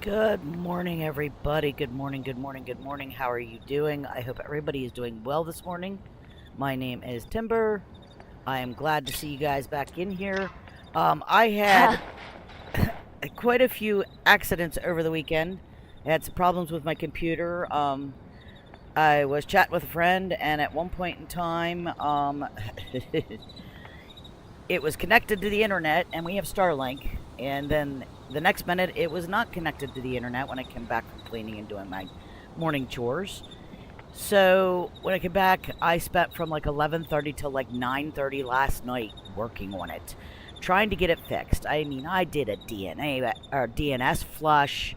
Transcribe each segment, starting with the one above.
Good morning, everybody. Good morning, good morning, good morning. How are you doing? I hope everybody is doing well this morning. My name is Timber. I am glad to see you guys back in here. I had quite a few accidents over the weekend. I had some problems with my computer. I was chatting with a friend, and at one point in time, it was connected to the internet, and we have Starlink. And then the next minute, it was not connected to the internet when I came back from cleaning and doing my morning chores. So when I came back, I spent from like 11:30 till like 9:30 last night working on it, trying to get it fixed. I mean, I did a DNA or DNS flush.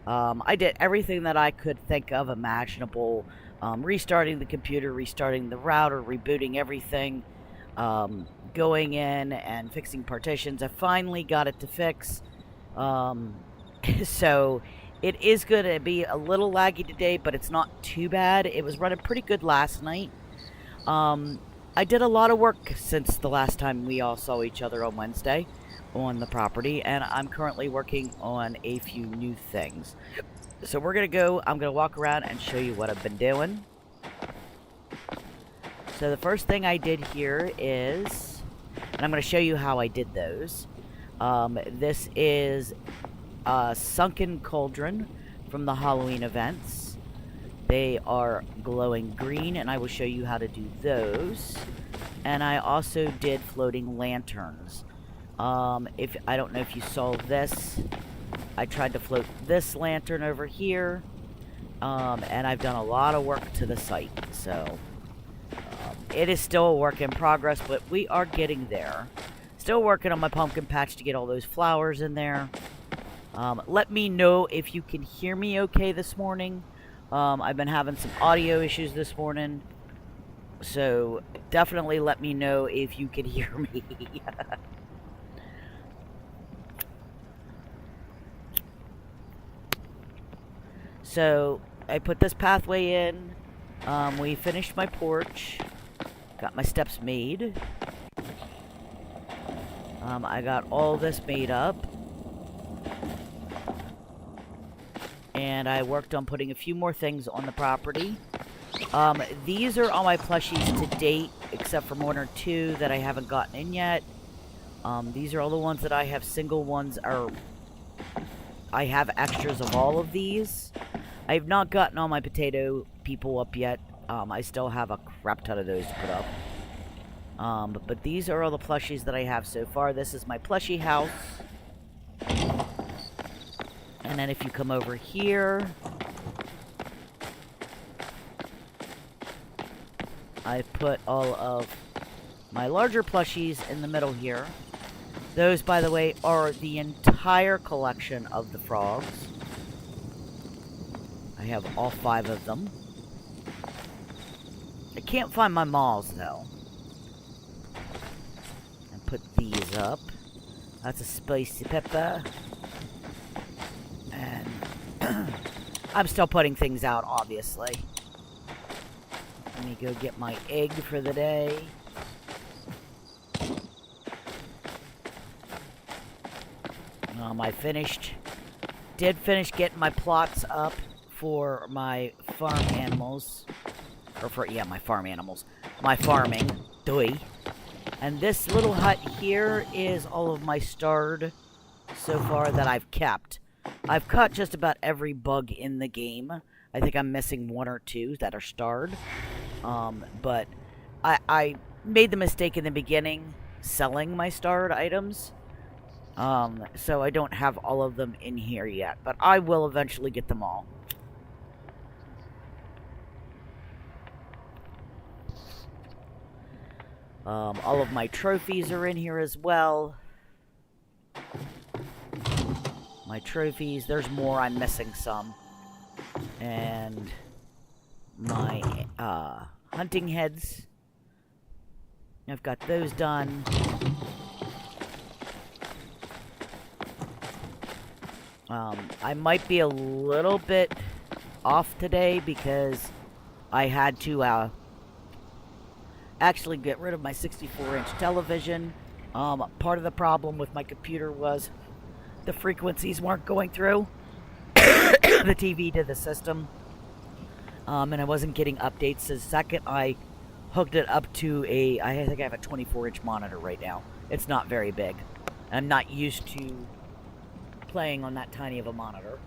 I did everything that I could think of imaginable. Restarting the computer, restarting the router, rebooting everything. Going in and fixing partitions. I finally got it to fix. So it is going to be a little laggy today, but it's not too bad. It was running pretty good last night. I did a lot of work since the last time we all saw each other on Wednesday on the property, and I'm currently working on a few new things. So we're going to go, I'm going to walk around and show you what I've been doing. So the first thing I did here is, and I'm going to show you how I did those. This is a sunken cauldron from the Halloween events. They are glowing green, and I will show you how to do those. And I also did floating lanterns. If I don't know if you saw this, I tried to float this lantern over here, and I've done a lot of work to the site. So it is still a work in progress, but we are getting there. Still working on my pumpkin patch to get all those flowers in there. Let me know if you can hear me okay this morning. I've been having some audio issues this morning, so definitely let me know if you can hear me. So I put this pathway in. We finished my porch. Got my steps made. I got all this made up. And I worked on putting a few more things on the property. These are all my plushies to date, except for one or two that I haven't gotten in yet. These are all the ones that I have single ones, or I have extras of all of these. I have not gotten all my potato people up yet. I still have a crap ton of those to put up. But these are all the plushies that I have so far. This is my plushie house. And then if you come over here, I put all of my larger plushies in the middle here. Those, by the way, are the entire collection of the frogs. I have all 5 of them. I can't find my malls, though. And put these up. That's a spicy pepper. And I'm still putting things out, obviously. Let me go get my egg for the day. Did finish getting my plots up for my farm animals. Or for, yeah, my farm animals. My farming. Doy. And this little hut here is all of my starred so far that I've kept. I've caught just about every bug in the game. I think I'm missing 1 or 2 that are starred. But I made the mistake in the beginning selling my starred items. So I don't have all of them in here yet. But I will eventually get them all. All of my trophies are in here as well. My trophies, there's more, I'm missing some. And my hunting heads, I've got those done. I might be a little bit off today because I had to actually get rid of my 64-inch television. Part of the problem with my computer was the frequencies weren't going through. the TV to the system, and I wasn't getting updates. The second I hooked it up to I think I have a 24-inch monitor right now. It's not very big. I'm not used to playing on that tiny of a monitor.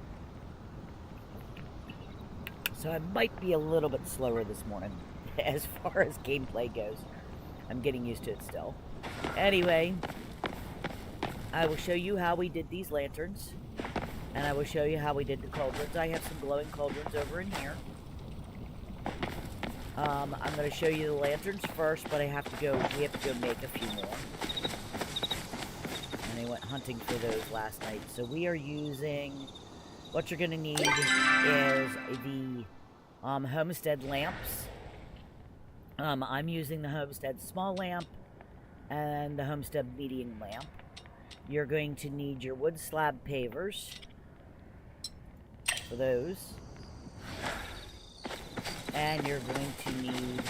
So I might be a little bit slower this morning as far as gameplay goes. I'm getting used to it still. Anyway, I will show you how we did these lanterns. And I will show you how we did the cauldrons. I have some glowing cauldrons over in here. I'm going to show you the lanterns first, but we have to go make a few more. And I went hunting for those last night. So we are using, what you're going to need is the homestead lamps. I'm using the homestead small lamp and the homestead medium lamp. You're going to need your wood slab pavers for those. And you're going to need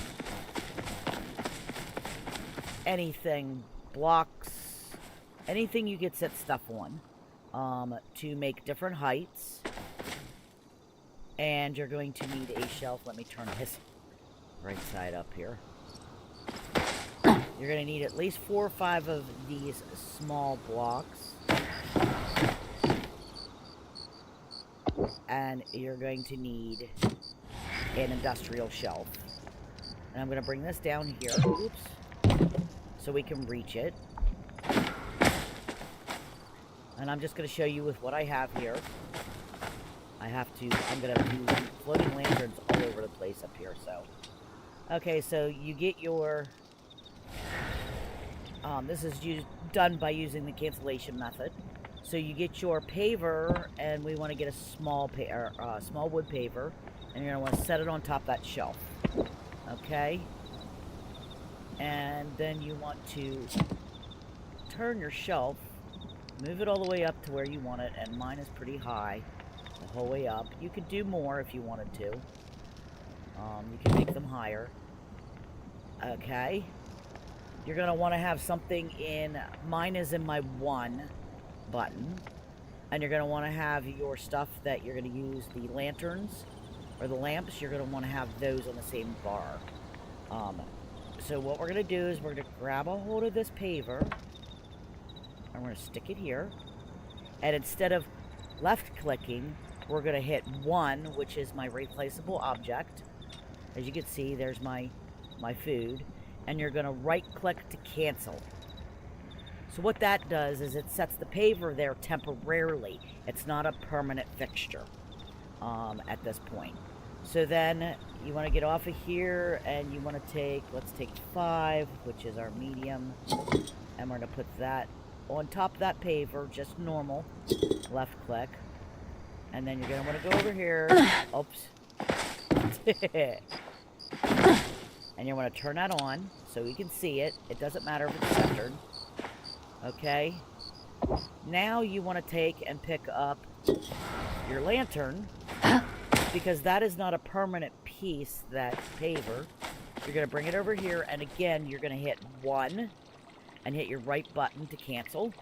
anything, blocks, anything you could set stuff on to make different heights. And you're going to need a shelf. Let me turn this right side up here. You're going to need at least 4 or 5 of these small blocks. And you're going to need an industrial shelf. And I'm going to bring this down here. Oops. So we can reach it. And I'm just going to show you with what I have here. I'm going to do floating lanterns all over the place up here, so. Okay, so you get your, this is done by using the cancellation method. So you get your paver, and we want to get a small wood paver, and you're going to want to set it on top of that shelf. Okay? And then you want to turn your shelf, move it all the way up to where you want it, and mine is pretty high. The whole way up. You could do more if you wanted to. You can make them higher. Okay. You're going to want to have something in, mine is in my 1 button. And you're going to want to have your stuff that you're going to use, the lanterns or the lamps, you're going to want to have those on the same bar. So what we're going to do is we're going to grab a hold of this paver. I'm going to stick it here. And instead of left clicking, we're going to hit 1, which is my replaceable object. As you can see, there's my food. And you're going to right click to cancel. So what that does is it sets the paver there temporarily. It's not a permanent fixture at this point. So then you want to get off of here and you want to take, let's take 5, which is our medium. And we're going to put that on top of that paver, just normal. Left click. And then you're going to want to go over here. Oops. And you want to turn that on so you can see it. It doesn't matter if it's centered. Okay. Now you want to take and pick up your lantern, because that is not a permanent piece, that paver. You're going to bring it over here, and again, you're going to hit 1 and hit your right button to cancel.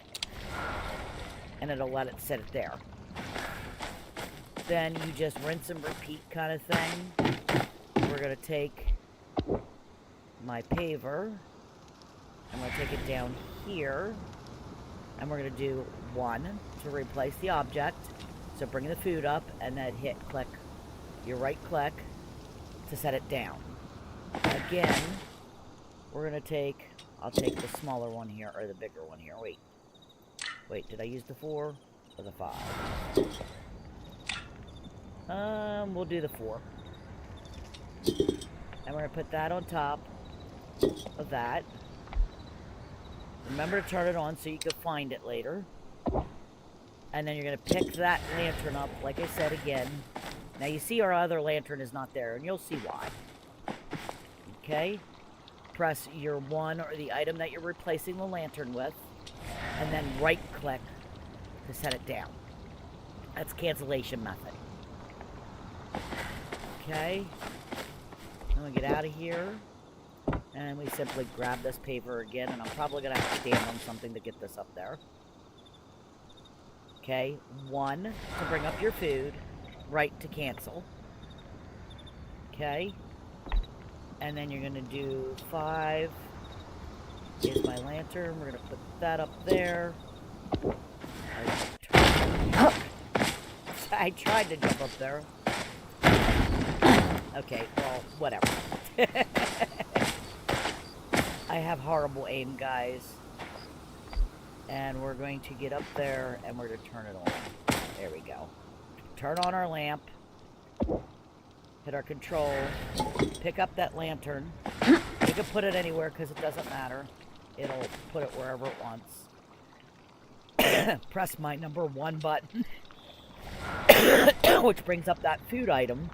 And it'll let it sit there. Then you just rinse and repeat kind of thing. We're going to take my paver. I'm going to take it down here. And we're going to do 1 to replace the object. So bring the food up and then hit click, your right click to set it down. Again, we're going to take, I'll take the smaller one here, or the bigger one here. Wait, did I use the 4 or the 5? We'll do the 4. And we're going to put that on top of that. Remember to turn it on so you can find it later. And then you're going to pick that lantern up, like I said again. Now you see our other lantern is not there, and you'll see why. Okay? Press your 1 or the item that you're replacing the lantern with, and then right click to set it down. That's cancellation method. Okay? Then we get out of here. And we simply grab this paver again, and I'm probably going to have to stand on something to get this up there. Okay, 1 to bring up your food, right to cancel. Okay. And then you're going to do 5 is my lantern. We're going to put that up there. I tried to jump up there. Okay, well, whatever. I have horrible aim, guys. And we're going to get up there and we're going to turn it on. There we go. Turn on our lamp. Hit our control. Pick up that lantern. You can put it anywhere because it doesn't matter. It'll put it wherever it wants. Press my number 1 button, which brings up that food item.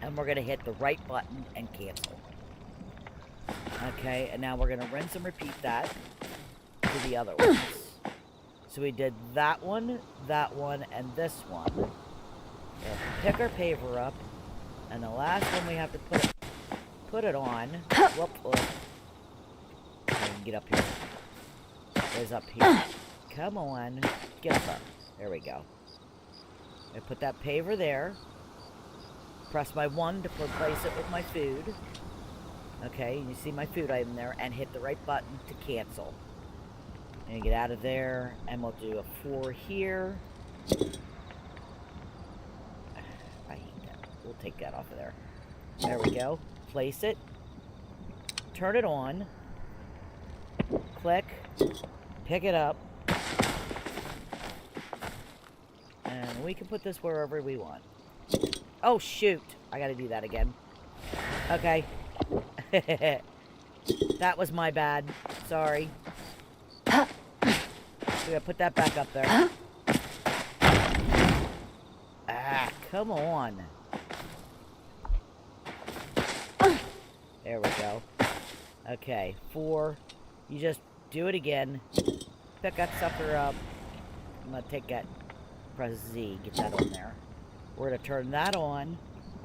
And we're going to hit the right button and cancel. Okay, and now we're going to rinse and repeat that to the other ones. So we did that one, and this one. We'll pick our paver up, and the last one we have to put it on. Whoop. Get up here. Is up here. Come on. Get up there. There we go. I put that paver there. Press my 1 to replace it with my food. Okay, you see my food item there, and hit the right button to cancel. And get out of there, and we'll do a 4 here. I hate that. We'll take that off of there. There we go. Place it. Turn it on. Click. Pick it up. And we can put this wherever we want. Oh, shoot. I gotta do that again. Okay. That was my bad. Sorry. We gotta put that back up there. Ah, come on. There we go. Okay, 4. You just do it again. Pick that sucker up. I'm gonna take that. Press Z. Get that on there. We're gonna turn that on.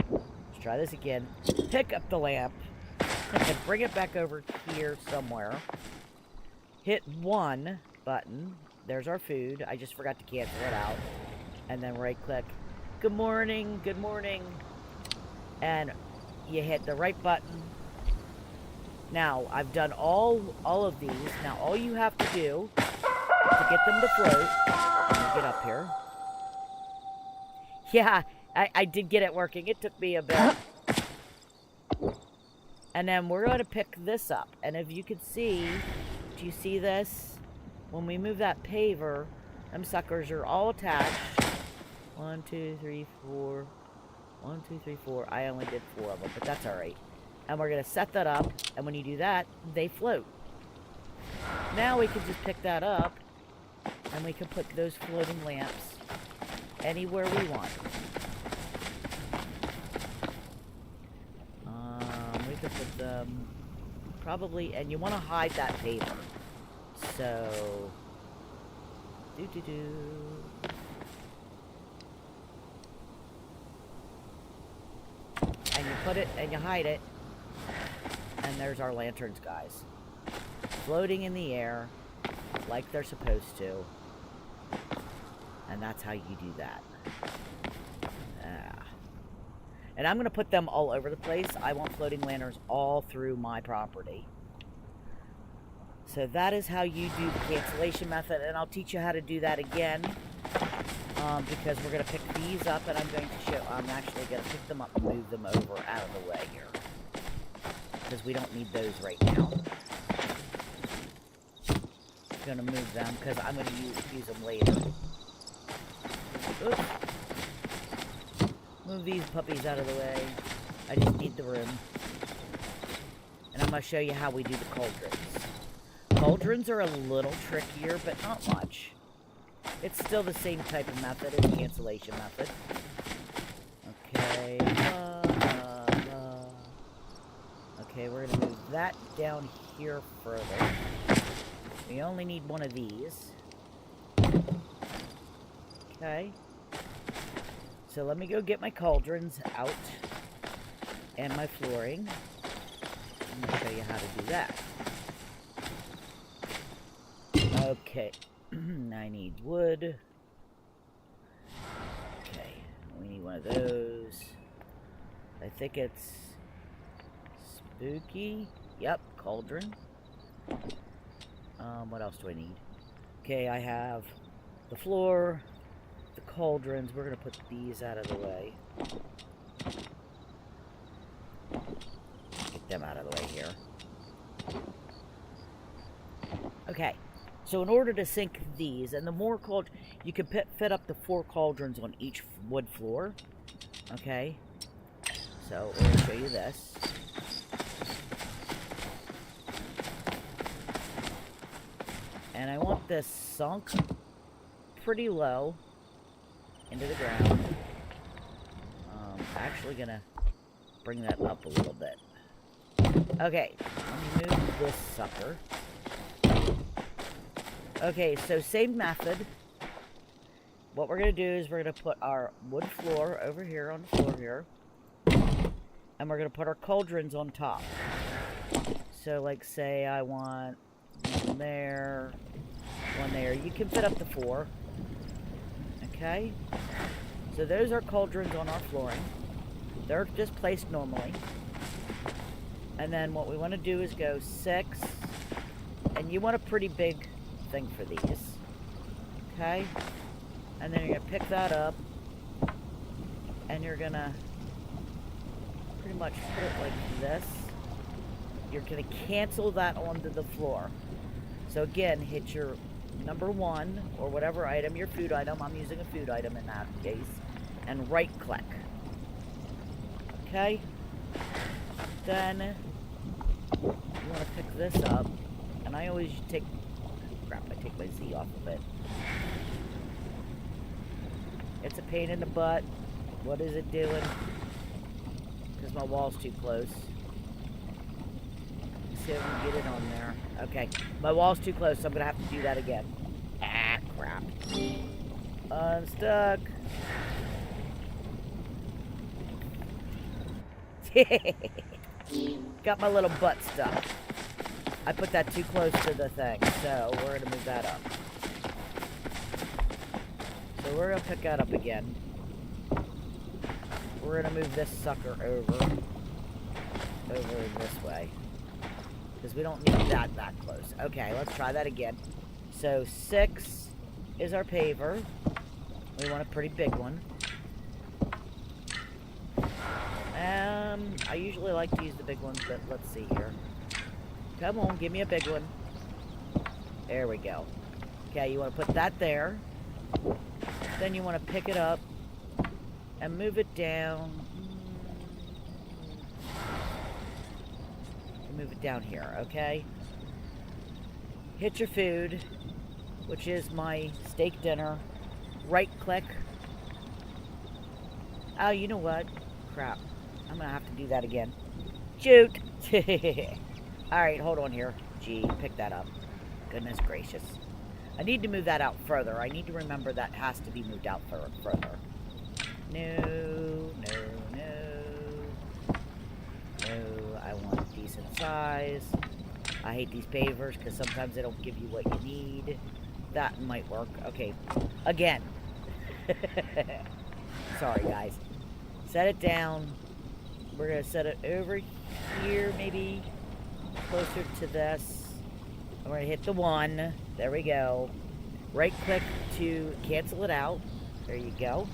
Let's try this again. Pick up the lamp. And bring it back over here somewhere. Hit 1 button. There's our food. I just forgot to cancel it out. And then right click. Good morning. Good morning. And you hit the right button. Now, I've done all of these. Now, all you have to do to get them to float. Let me get up here. Yeah, I did get it working. It took me a bit. And then we're going to pick this up. And if you can see, do you see this? When we move that paver, them suckers are all attached. 1, 2, 3, 4. 1, 2, 3, 4. I only did 4 of them, but that's alright. And we're going to set that up. And when you do that, they float. Now we can just pick that up. And we can put those floating lamps anywhere we want. We could put them probably, and you want to hide that paper. So, and you put it and you hide it, and there's our lanterns, guys, floating in the air like they're supposed to. And that's how you do that. And I'm going to put them all over the place. I want floating lanterns all through my property. So that is how you do the cancellation method. And I'll teach you how to do that again. Because we're going to pick these up. And I'm actually going to pick them up and move them over out of the way here. Because we don't need those right now. I'm going to move them because I'm going to use them later. Oops. Move these puppies out of the way. I just need the room. And I'm going to show you how we do the cauldrons. Cauldrons are a little trickier, but not much. It's still the same type of method as the cancellation method. Okay. Okay, we're going to move that down here further. We only need one of these. Okay. So let me go get my cauldrons out and my flooring. I'm going to show you how to do that. Okay. I need wood. Okay. We need one one of those. I think it's spooky. Yep, cauldron. What else do I need? Okay, I have the floor, the cauldrons. We're gonna put these out of the way. Get them out of the way here. Okay, so in order to sink these, and the more cauldrons, you can fit up to 4 cauldrons on each wood floor. Okay, so we'll show you this. And I want this sunk pretty low into the ground. Actually gonna bring that up a little bit. Okay, let me move this sucker. Okay, so same method. What we're gonna do is we're gonna put our wood floor over here on the floor here. And we're gonna put our cauldrons on top. So like say I want one there, one there. You can fit up to 4. Okay? So those are cauldrons on our flooring. They're just placed normally. And then what we want to do is go 6. And you want a pretty big thing for these. Okay? And then you're going to pick that up. And you're going to pretty much put it like this. You're going to cancel that onto the floor. So again, hit your number 1 or whatever item, your food item. I'm using a food item in that case. And right click. Okay? Then you want to pick this up. And I always take... Crap, I take my Z off of it. It's a pain in the butt. What is it doing? Because my wall's too close. See if we can get it on there. Okay, my wall's too close, so I'm gonna have to do that again. Ah, crap. Unstuck. Got my little butt stuck. I put that too close to the thing, so we're gonna move that up. So we're gonna pick that up again. We're gonna move this sucker over this way. Because we don't need that close. Okay, let's try that again. So 6 is our paver. We want a pretty big one. I usually like to use the big ones, but let's see here. Come on, give me a big one. There we go. Okay, you want to put that there. Then you want to pick it up and move it down. Move it down here, okay? Hit your food, which is my steak dinner. Right click. Oh, you know what? Crap. I'm gonna have to do that again. Shoot! Alright, hold on here. Gee, pick that up. Goodness gracious. I need to move that out further. I need to remember that has to be moved out further. No. I want a decent size. I hate these pavers because sometimes they don't give you what you need. That might work. Okay, again. Sorry, guys. Set it down. We're going to set it over here, maybe closer to this. We're going to hit the 1. There we go. Right click to cancel it out. There you go.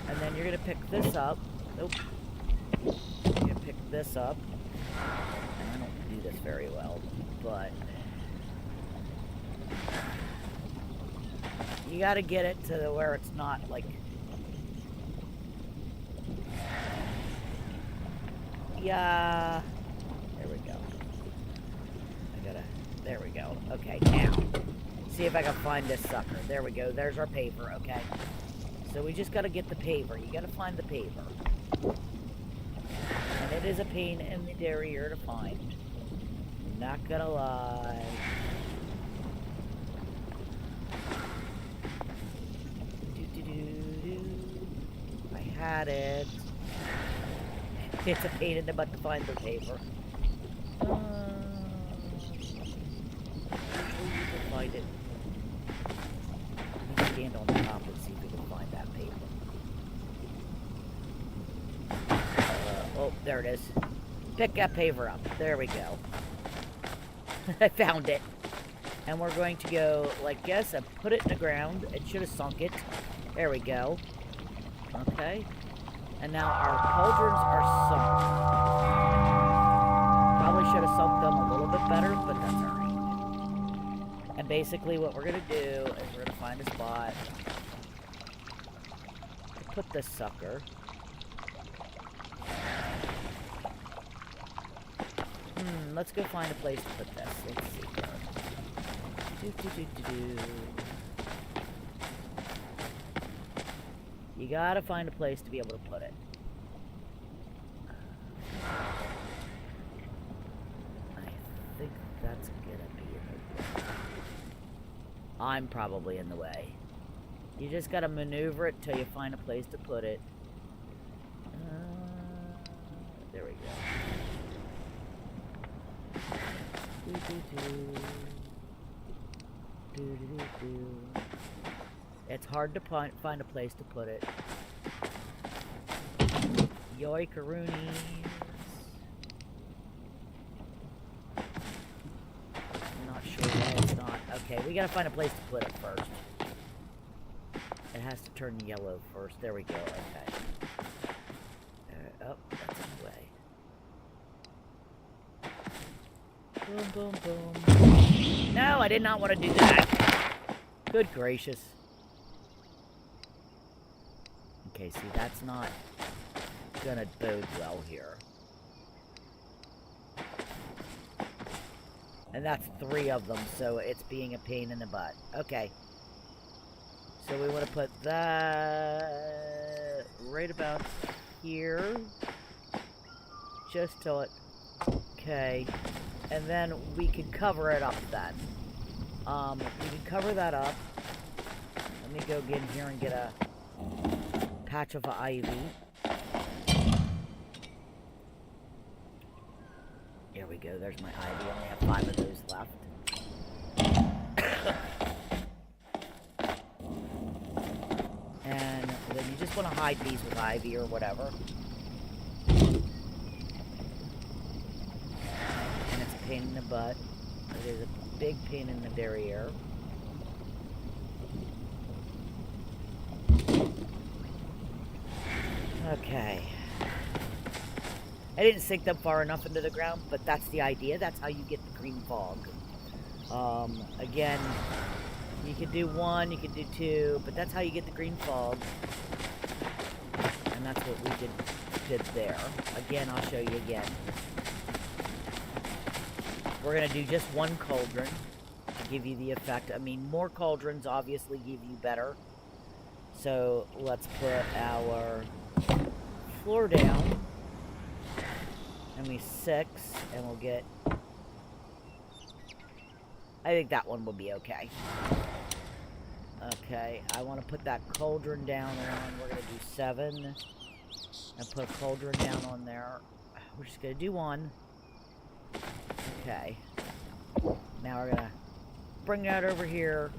And then you're going to pick this up. Nope. You're going to pick this up. And I don't do this very well, but you got to get it to where it's not like... Yeah. There we go. There we go. Okay, now. See if I can find this sucker. There we go. There's our paver, okay? So we just got to get the paver. You got to find the paver. And it is a pain in the derriere to find. Not gonna lie. I had it. It's a pain in the butt to find the paper. Usually you can find it. Let me stand on the top and see if we can find that paper. Oh, there it is. Pick that paver up. There we go. I found it. And we're going to go like this and put it in the ground. It should have sunk it. There we go. Okay. And now our cauldrons are sunk. Probably should have sunk them a little bit better, but that's alright. And basically what we're going to do is we're going to find a spot to put this sucker. Let's go find a place to put this. Let's see here. You gotta find a place to be able to put it. I think that's gonna be in the way. I'm probably in the way. You just gotta maneuver it till you find a place to put it. There we go. It's hard to find a place to put it. Yoikaroonies. I'm not sure why it's not. Okay, we gotta find a place to put it first. It has to turn yellow first. There we go. Okay. Oh, that's in the way. Boom, boom, boom. No, I did not want to do that. Good gracious. Okay, see, that's not gonna bode well here. And that's 3 of them, so it's being a pain in the butt. Okay. So we want to put that right about here. Just till it... Okay. And then we can cover it up then. We can cover that up. Let me go get in here and get a patch of ivy. There we go, there's my ivy. I only have 5 of those left. And then you just want to hide these with ivy or whatever. Pain in the butt. It is a big pain in the derriere. Okay. I didn't sink them far enough into the ground, but that's the idea. That's how you get the green fog. Again, you could do 1, you could do 2, but that's how you get the green fog. And that's what we did there. Again, I'll show you again. We're going to do just 1 cauldron to give you the effect. I mean, more cauldrons obviously give you better. So let's put our floor down. And we 6, and we'll get... I think that one will be okay. Okay, I want to put that cauldron down on. We're going to do 7. And put a cauldron down on there. We're just going to do 1. Okay. Now we're gonna bring that over here.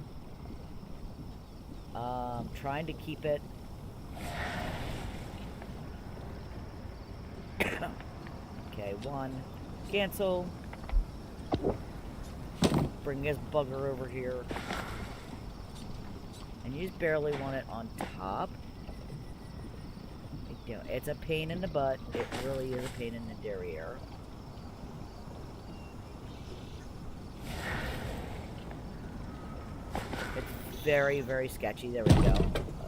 Trying to keep it. Okay, 1. Cancel. Bring this bugger over here. And you just barely want it on top. You know, it's a pain in the butt. It really is a pain in the derriere. It's very, very sketchy. There we go.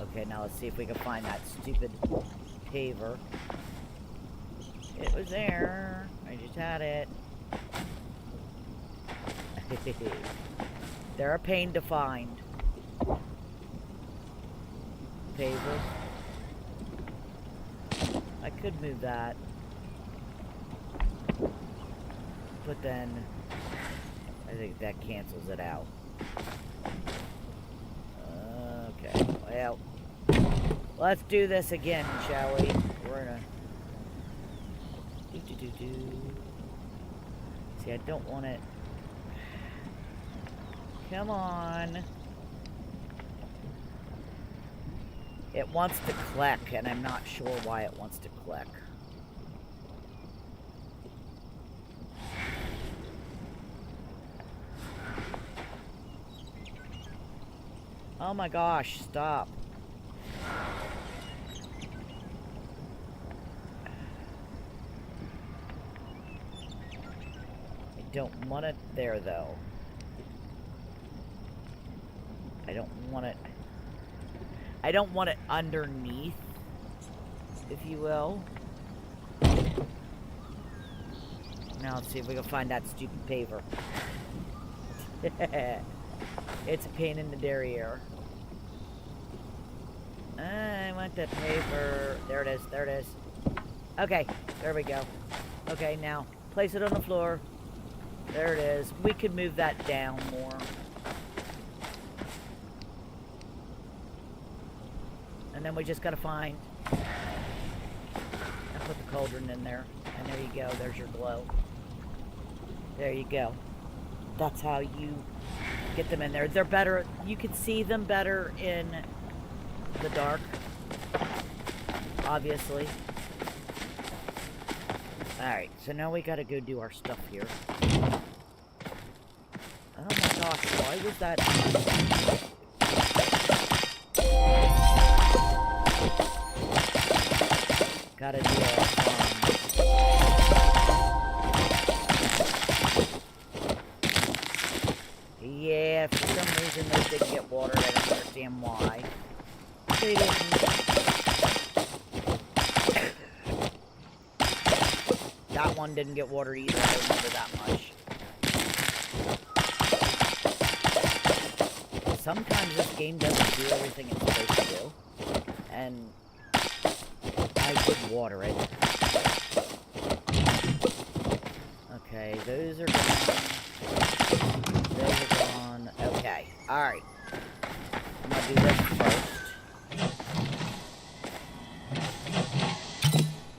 Okay, now let's see if we can find that stupid paver. It was there. I just had it. They're a pain to find. Paver. I could move that. But then I think that cancels it out. Okay, well, let's do this again, shall we? We're gonna see, I don't want it. Come on. It wants to click, and I'm not sure why it wants to click. Oh my gosh, stop. I don't want it there, though. I don't want it... I don't want it underneath, if you will. Now let's see if we can find that stupid paver. It's a pain in the derriere. I want the paper. There it is. There it is. Okay. There we go. Okay, now place it on the floor. There it is. We could move that down more. And then we just gotta find and put the cauldron in there. And there you go. There's your glow. There you go. That's how you get them in there. They're better. You can see them better in the dark, obviously. Alright, so now we gotta go do our stuff here. Oh my gosh, why was that? Gotta do yeah, for some reason those didn't get watered. I don't understand why. They didn't. That one didn't get watered either. I remember that much. Sometimes this game doesn't do everything it's supposed to do. And I would water it. Okay, those are gone. Those are gone. Okay, alright. I'm gonna do this first.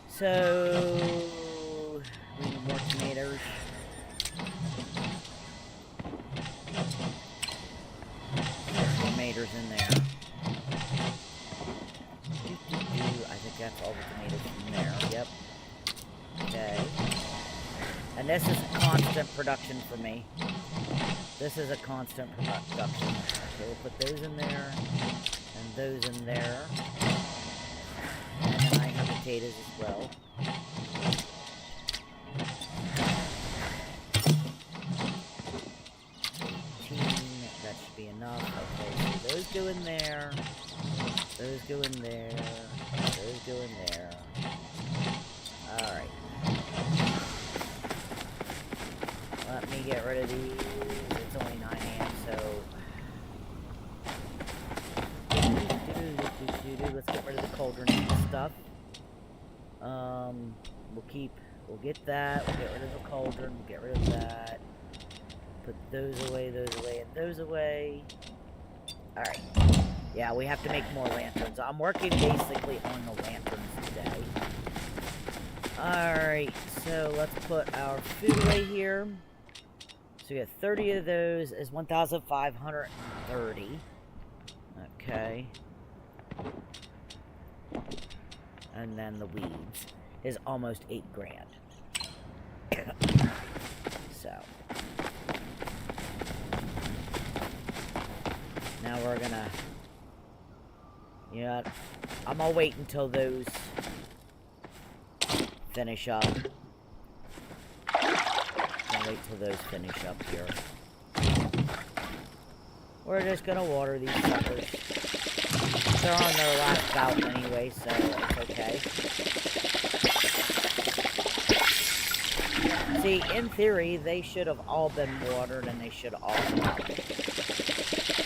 So, we need more tomatoes. There's tomatoes in there. I think that's all the tomatoes in there. Yep. Okay. And this is a constant production for me. This is a constant production. Okay, we'll put those in there, and those in there. And then I have potatoes as well. That should be enough. Okay, so those go in there. Those go in there. Those go in there. Alright. Let me get rid of these. It's only 9 a.m., so... Let's get rid of the cauldron and stuff. We'll get that. We'll get rid of the cauldron. We'll get rid of that. Put those away, and those away. Alright. Yeah, we have to make more lanterns. I'm working basically on the lanterns today. Alright, so let's put our food away here. So we got 30 of those is 1,530. Okay. And then the weeds is almost 8 grand. So. Now we're gonna... Yeah, I'm gonna wait until those finish up. I'll wait till those finish up here. We're just gonna water these suckers. They're on their last bout anyway, so it's okay. See, in theory, they should have all been watered and they should all come out.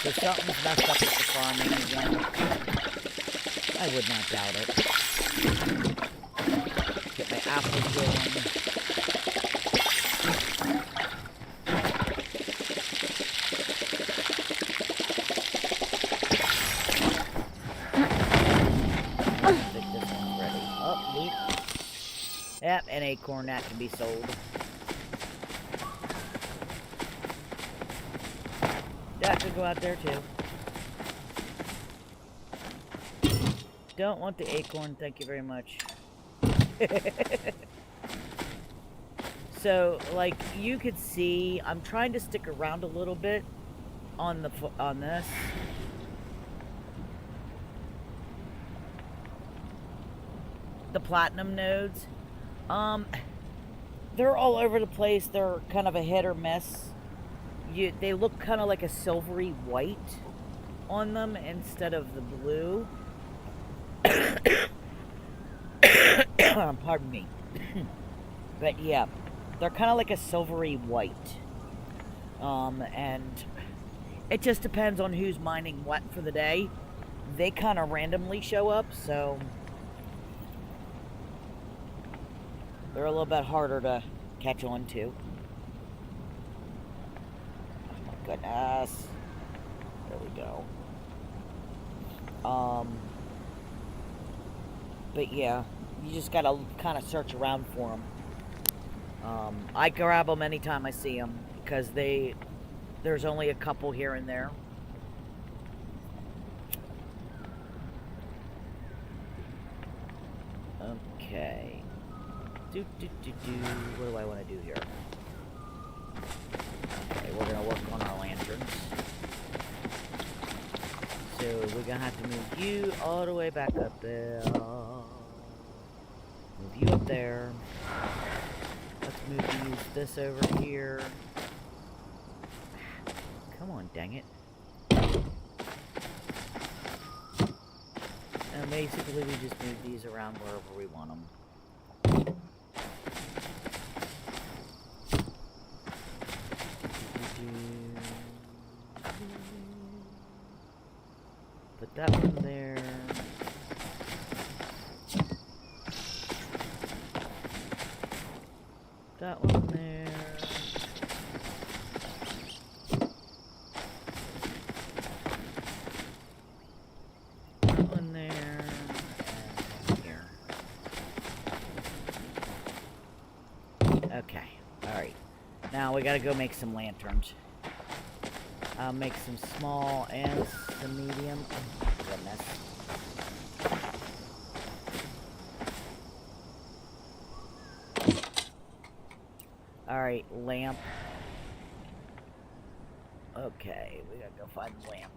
So something's messed up with the farming again. I would not doubt it. Get my apples going. Yep, an acorn that can be sold. That could go out there too. Don't want the acorn, thank you very much. So, like, you could see, I'm trying to stick around a little bit on this. The platinum nodes. They're all over the place. They're kind of a hit or miss. They look kind of like a silvery white on them instead of the blue. Pardon me. But yeah, they're kind of like a silvery white. And it just depends on who's mining what for the day. They kind of randomly show up, so they're a little bit harder to catch on to. Oh my goodness. There we go. But yeah, you just gotta kind of search around for them. I grab them anytime I see them because there's only a couple here and there. Okay. What do I want to do here? Okay, we're gonna work on our lanterns. So we're gonna have to move you all the way back up there. Move you up there. Let's move this over here. Come on, dang it. And basically we just move these around wherever we want them. Put that one there. That one there. That one there. And here. Okay. Alright. Now we gotta go make some lanterns. I'll make some small and some medium. Oh, goodness. Alright, lamp. Okay, we gotta go find the lamp.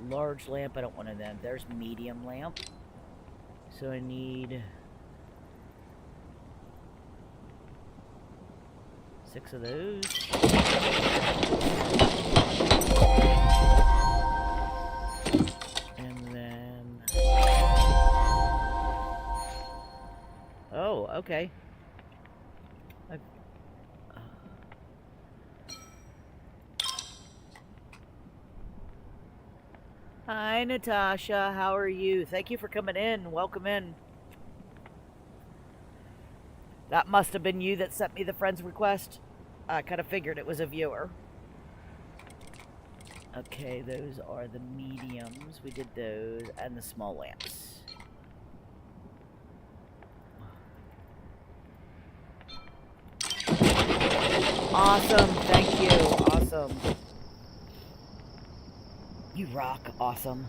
Large lamp, I don't want it then. There's medium lamp. So I need 6 of those. And then... Oh, okay. Hi, Natasha. How are you? Thank you for coming in. Welcome in. That must have been you that sent me the friend's request. I kind of figured it was a viewer. Okay, those are the mediums. We did those. And the small lamps. Awesome. Thank you. Awesome. You rock. Awesome.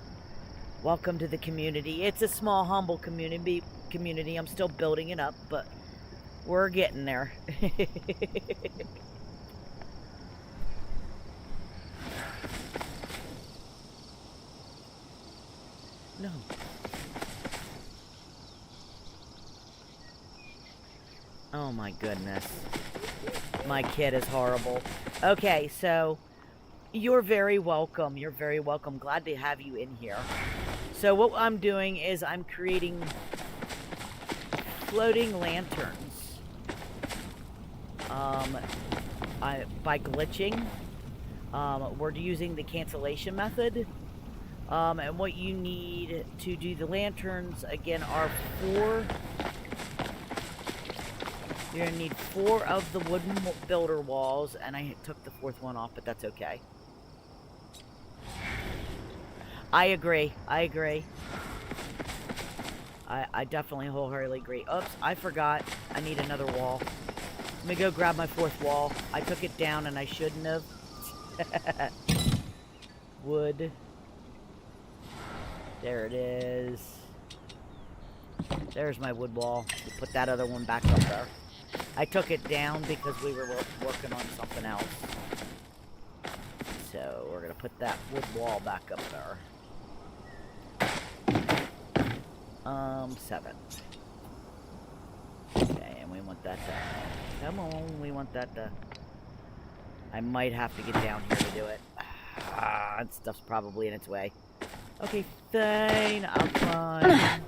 Welcome to the community. It's a small, humble community. I'm still building it up, but we're getting there. No. Oh my goodness. My kid is horrible. Okay, so you're very welcome. You're very welcome. Glad to have you in here. So what I'm doing is I'm creating floating lanterns. By glitching. We're using the cancellation method. And what you need to do the lanterns, again, are 4. You're going to need 4 of the wooden builder walls, and I took the 4th one off, but that's okay. I agree. I definitely wholeheartedly agree. Oops, I forgot. I need another wall. Let me go grab my 4th wall. I took it down, and I shouldn't have. Wood. There it is. There's my wood wall. We'll put that other one back up there. I took it down because we were working on something else. So we're going to put that wood wall back up there. 7. Okay, and we want that to... Come on, we want that to... I might have to get down here to do it. That stuff's probably in its way. Okay, fine, I'll climb.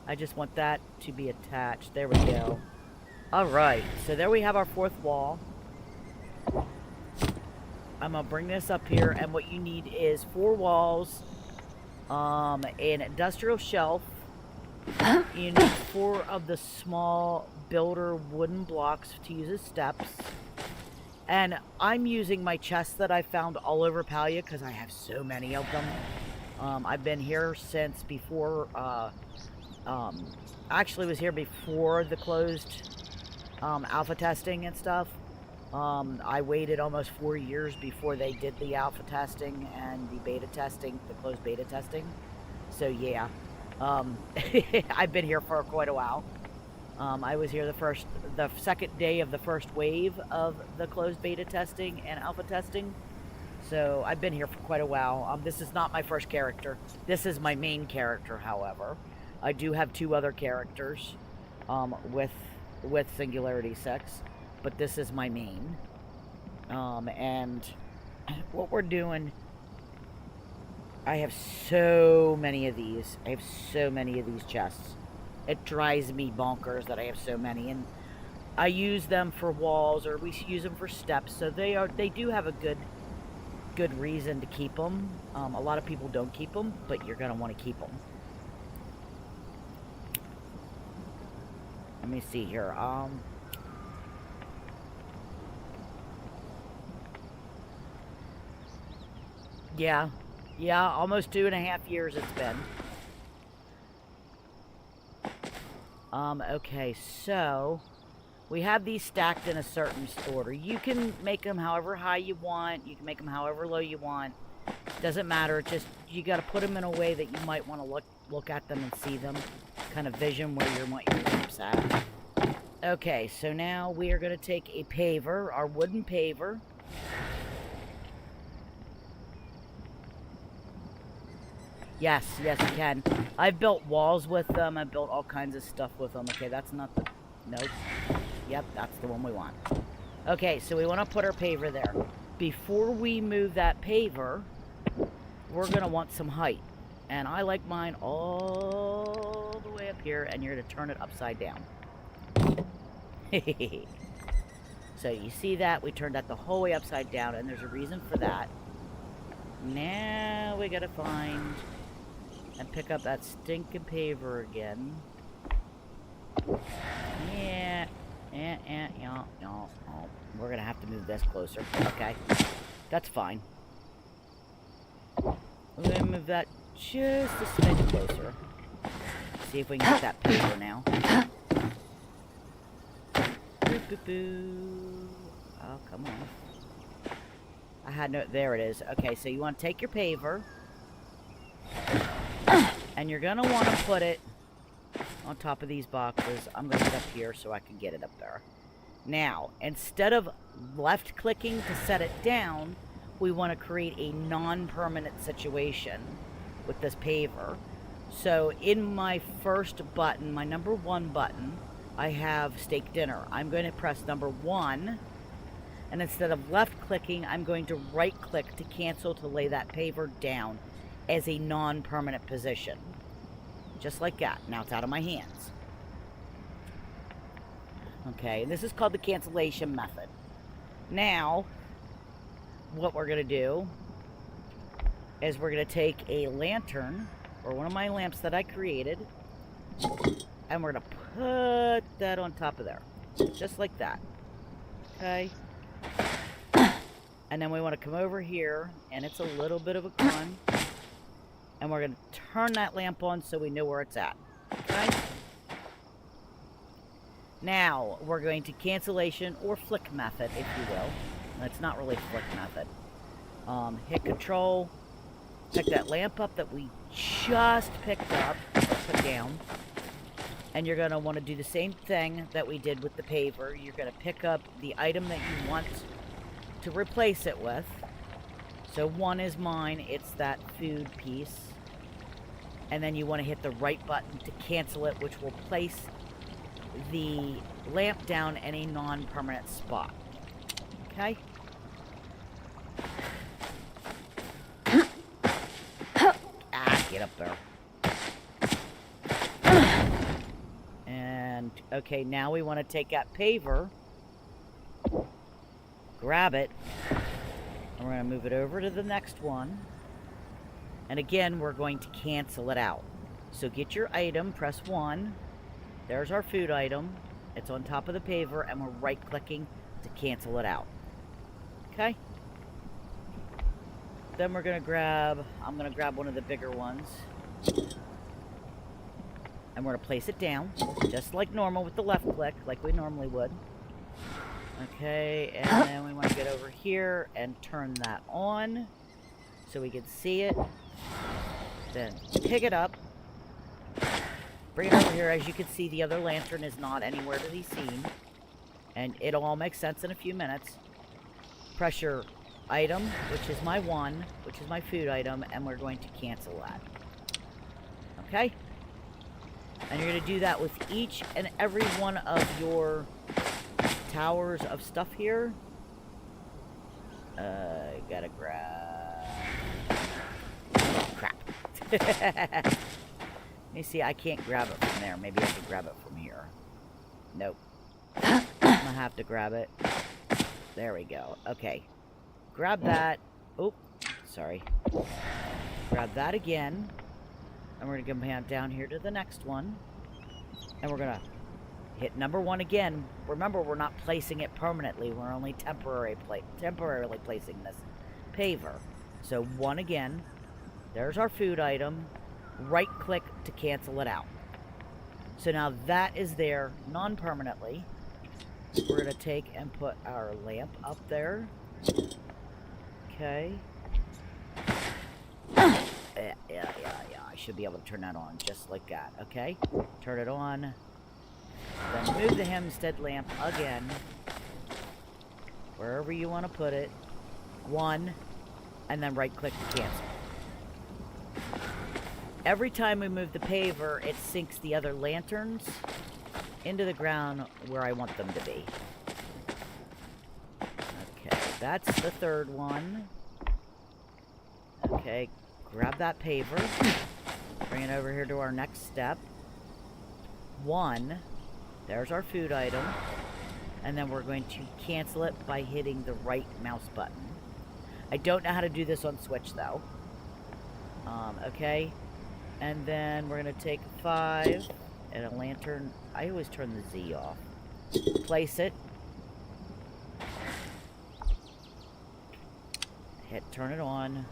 I just want that to be attached. There we go. Alright, so there we have our 4th wall. I'm gonna bring this up here, and what you need is 4 walls, an industrial shelf. You need 4 of the small builder wooden blocks to use as steps. And I'm using my chests that I found all over Palia because I have so many of them. I've been here since before, actually was here before the closed alpha testing and stuff. I waited almost 4 years before they did the alpha testing and the beta testing, the closed beta testing. So yeah, I've been here for quite a while. I was here the second day of the first wave of the closed beta testing and alpha testing. So I've been here for quite a while. This is not my first character. This is my main character, however. I do have 2 other characters with Singularity 6, but this is my main. And what we're doing, I have so many of these. I have so many of these chests. It drives me bonkers that I have so many, and I use them for walls, or we use them for steps. So they do have a good reason to keep them. A lot of people don't keep them, but you're gonna want to keep them. Let me see here. Yeah, almost 2.5 years it's been. Okay, so we have these stacked in a certain order. You can make them however high you want. You can make them however low you want. Doesn't matter. Just you got to put them in a way that you might want to look at them and see them. Kind of vision where you want your lamps at. Okay, so now we are going to take a paver, our wooden paver. Yes, you can. I've built walls with them. I've built all kinds of stuff with them. Okay, that's not the... Nope. Yep, that's the one we want. Okay, so we want to put our paver there. Before we move that paver, we're going to want some height. And I like mine all the way up here, and you're going to turn it upside down. So you see that? We turned that the whole way upside down, and there's a reason for that. Now we got to find... and pick up that stinking paver again. Yeah. We're gonna have to move this closer. Okay. That's fine. We're gonna move that just a smidge closer. See if we can get that paver now. Oh, come on. I had no... There it is. Okay, so you want to take your paver. And you're going to want to put it on top of these boxes. I'm going to get up here so I can get it up there. Now, instead of left-clicking to set it down, we want to create a non-permanent situation with this paver. So in my first button, my number 1 button, I have steak dinner. I'm going to press number 1, and instead of left-clicking, I'm going to right-click to cancel to lay that paver down as a non-permanent position. Just like that. Now it's out of my hands. Okay, and this is called the cancellation method. Now, what we're going to do is we're going to take a lantern, or one of my lamps that I created, and we're going to put that on top of there. Just like that. Okay? And then we want to come over here, and it's a little bit of a con. And we're going to turn that lamp on so we know where it's at. Okay? Now, we're going to cancellation or flick method, if you will. And it's not really flick method. Hit control. Pick that lamp up that we just picked up. Put down. And you're going to want to do the same thing that we did with the paver. You're going to pick up the item that you want to replace it with. So 1 is mine. It's that food piece. and then you want to hit the right button to cancel it, which will place the lamp down in a non-permanent spot. Okay? Get up there. And, okay, now we want to take that paver, grab it, and we're going to move it over to the next one. And again, we're going to cancel it out. So get your item, press 1. There's our food item. It's on top of the paver, and we're right-clicking to cancel it out. Okay? Then we're going to grab, I'm going to grab one of the bigger ones. And we're going to place it down, just like normal with the left click, like we normally would. Okay, and then we want to get over here and turn that on so we can see it. Then pick it up, bring it over here. As you can see, the other lantern is not anywhere to be seen. And it'll all make sense in a few minutes. Press your item, which is my 1, which is my food item, and we're going to cancel that. Okay? And you're going to do that with each and every one of your towers of stuff here. Gotta grab... Oh, crap. Let me see, I can't grab it from there. Maybe I can grab it from here. Nope. I'm gonna have to grab it. There we go. Okay. Grab that. Oh, sorry. Grab that again. And we're going to come down here to the next one. And we're going to hit number 1 again. Remember, we're not placing it permanently. We're only temporarily placing this paver. So 1 again. There's our food item. Right-click to cancel it out. So now that is there non-permanently. We're going to take and put our lamp up there. Okay. Yeah. I should be able to turn that on just like that. Okay. Turn it on. Then move the Hempstead lamp again. Wherever you want to put it. 1. And then right click to cancel. Every time we move the paver, it sinks the other lanterns into the ground where I want them to be. Okay, that's the 3rd one. Okay, grab that paver. Bring it over here to our next step. 1. There's our food item. And then we're going to cancel it by hitting the right mouse button. I don't know how to do this on Switch, though. Okay. And then we're going to take 5 and a lantern. I always turn the Z off. Place it. Turn it on.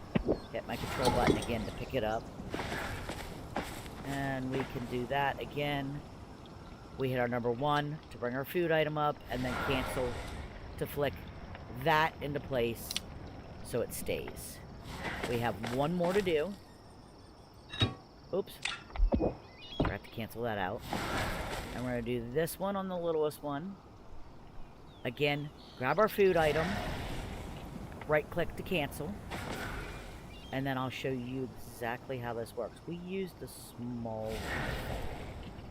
Hit my control button again to pick it up. And we can do that again. We hit our number 1 to bring our food item up, and then cancel to flick that into place so it stays. We have 1 more to do. Oops. Forgot to cancel that out. And we're going to do this one on the littlest one. Again, grab our food item. Right click to cancel. And then I'll show you exactly how this works. We use the small one.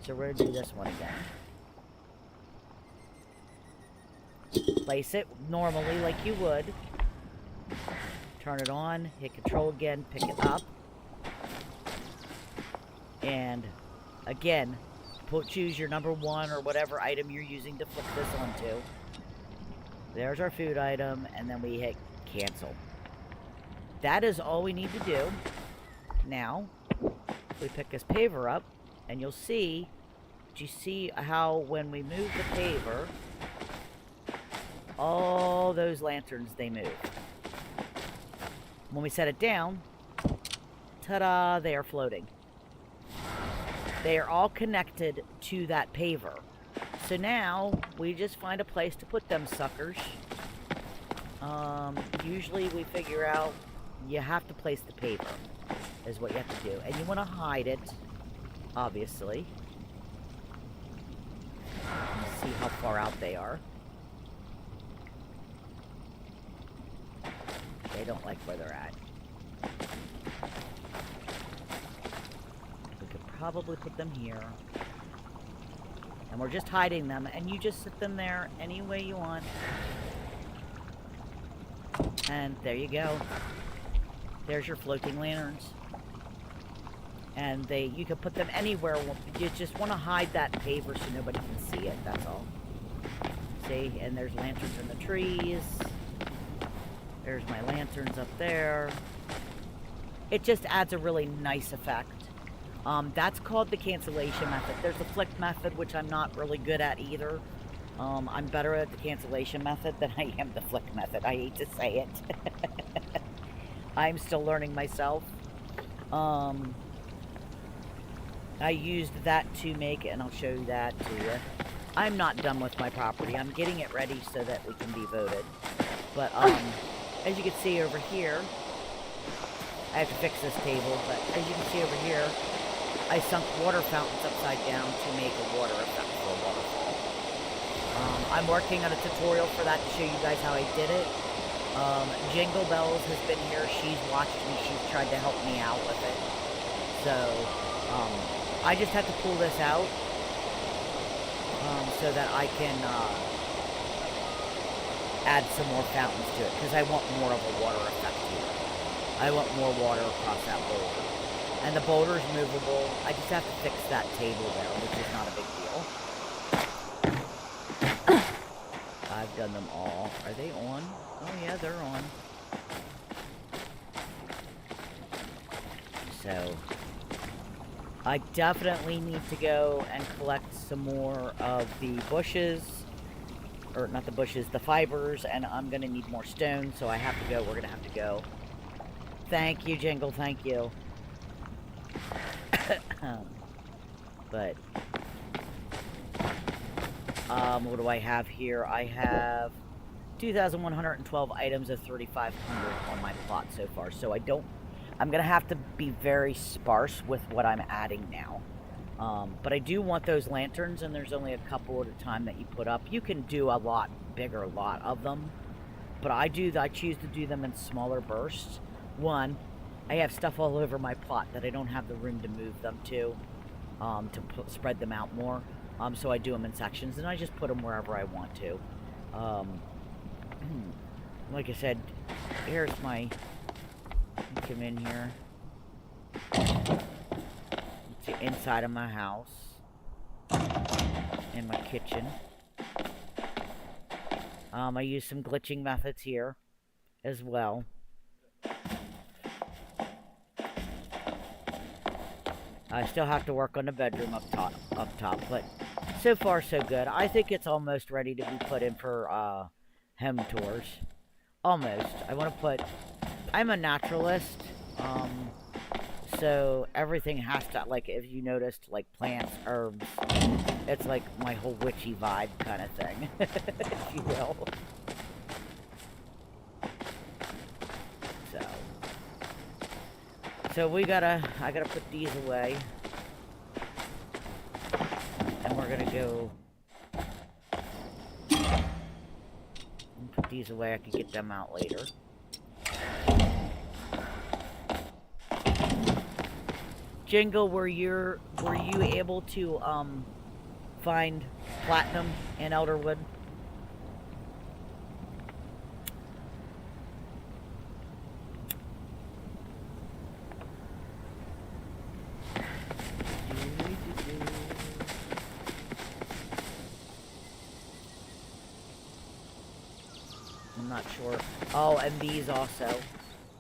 So we're going to do this one again. Place it normally like you would. Turn it on. Hit control again. Pick it up. And again, choose your number 1 or whatever item you're using to flip this onto. There's our food item, and then we hit cancel. That is all we need to do. Now, we pick this paver up, and you'll see, do you see how when we move the paver, all those lanterns, they move. When we set it down, ta-da, they are floating. They are all connected to that paver. So now, we just find a place to put them suckers. Usually we figure out you have to place the paver, is what you have to do. And you want to hide it, obviously. Let's see how far out they are. They don't like where they're at. probably put them here. And we're just hiding them, and you just sit them there any way you want. And there you go. There's your floating lanterns. And you can put them anywhere. You just want to hide that paver so nobody can see it, that's all. See, and there's lanterns in the trees. There's my lanterns up there. It just adds a really nice effect. That's called the cancellation method. There's the flick method, which I'm not really good at either. I'm better at the cancellation method than I am the flick method. I hate to say it. I'm still learning myself. I used that to make, and I'll show you that to you. I'm not done with my property. I'm getting it ready so that we can be voted. But, as you can see over here, I have to fix this table, but as you can see over here, I sunk water fountains upside down to make a water effect for a waterfall. I'm working on a tutorial for that to show you guys how I did it. Jingle Bells has been here. She's watched me. She's tried to help me out with it. So, I just have to pull this out so that I can add some more fountains to it, because I want more of a water effect here. I want more water across that boulder. And the boulder's movable. I just have to fix that table there, which is not a big deal. I've done them all. Are they on? Oh yeah, they're on. So, I definitely need to go and collect some more of the bushes. Or, not the bushes, the fibers. And I'm going to need more stone, so I have to go. We're going to have to go. Thank you, Jingle. Thank you. But, what do I have here? I have 2,112 items of 3,500 on my plot so far. So I'm going to have to be very sparse with what I'm adding now. But I do want those lanterns, and there's only a couple at a time that you put up. You can do a lot bigger lot of them, but I choose to do them in smaller bursts. One, I have stuff all over my plot that I don't have the room to move them to spread them out more. So I do them in sections, and I just put them wherever I want to. Like I said, here's my... Come in here. It's the inside of my house. And my kitchen. I use some glitching methods here as well. I still have to work on the bedroom up top, but so far so good. I think it's almost ready to be put in for hem tours. Almost. I'm a naturalist, so everything has to, like, if you noticed, like plants, herbs, it's like my whole witchy vibe kind of thing, if you will. So I gotta put these away. And we're gonna go and put these away. I can get them out later. Jingle, were you able to find platinum in Elderwood? I'm not sure. Oh, and these also.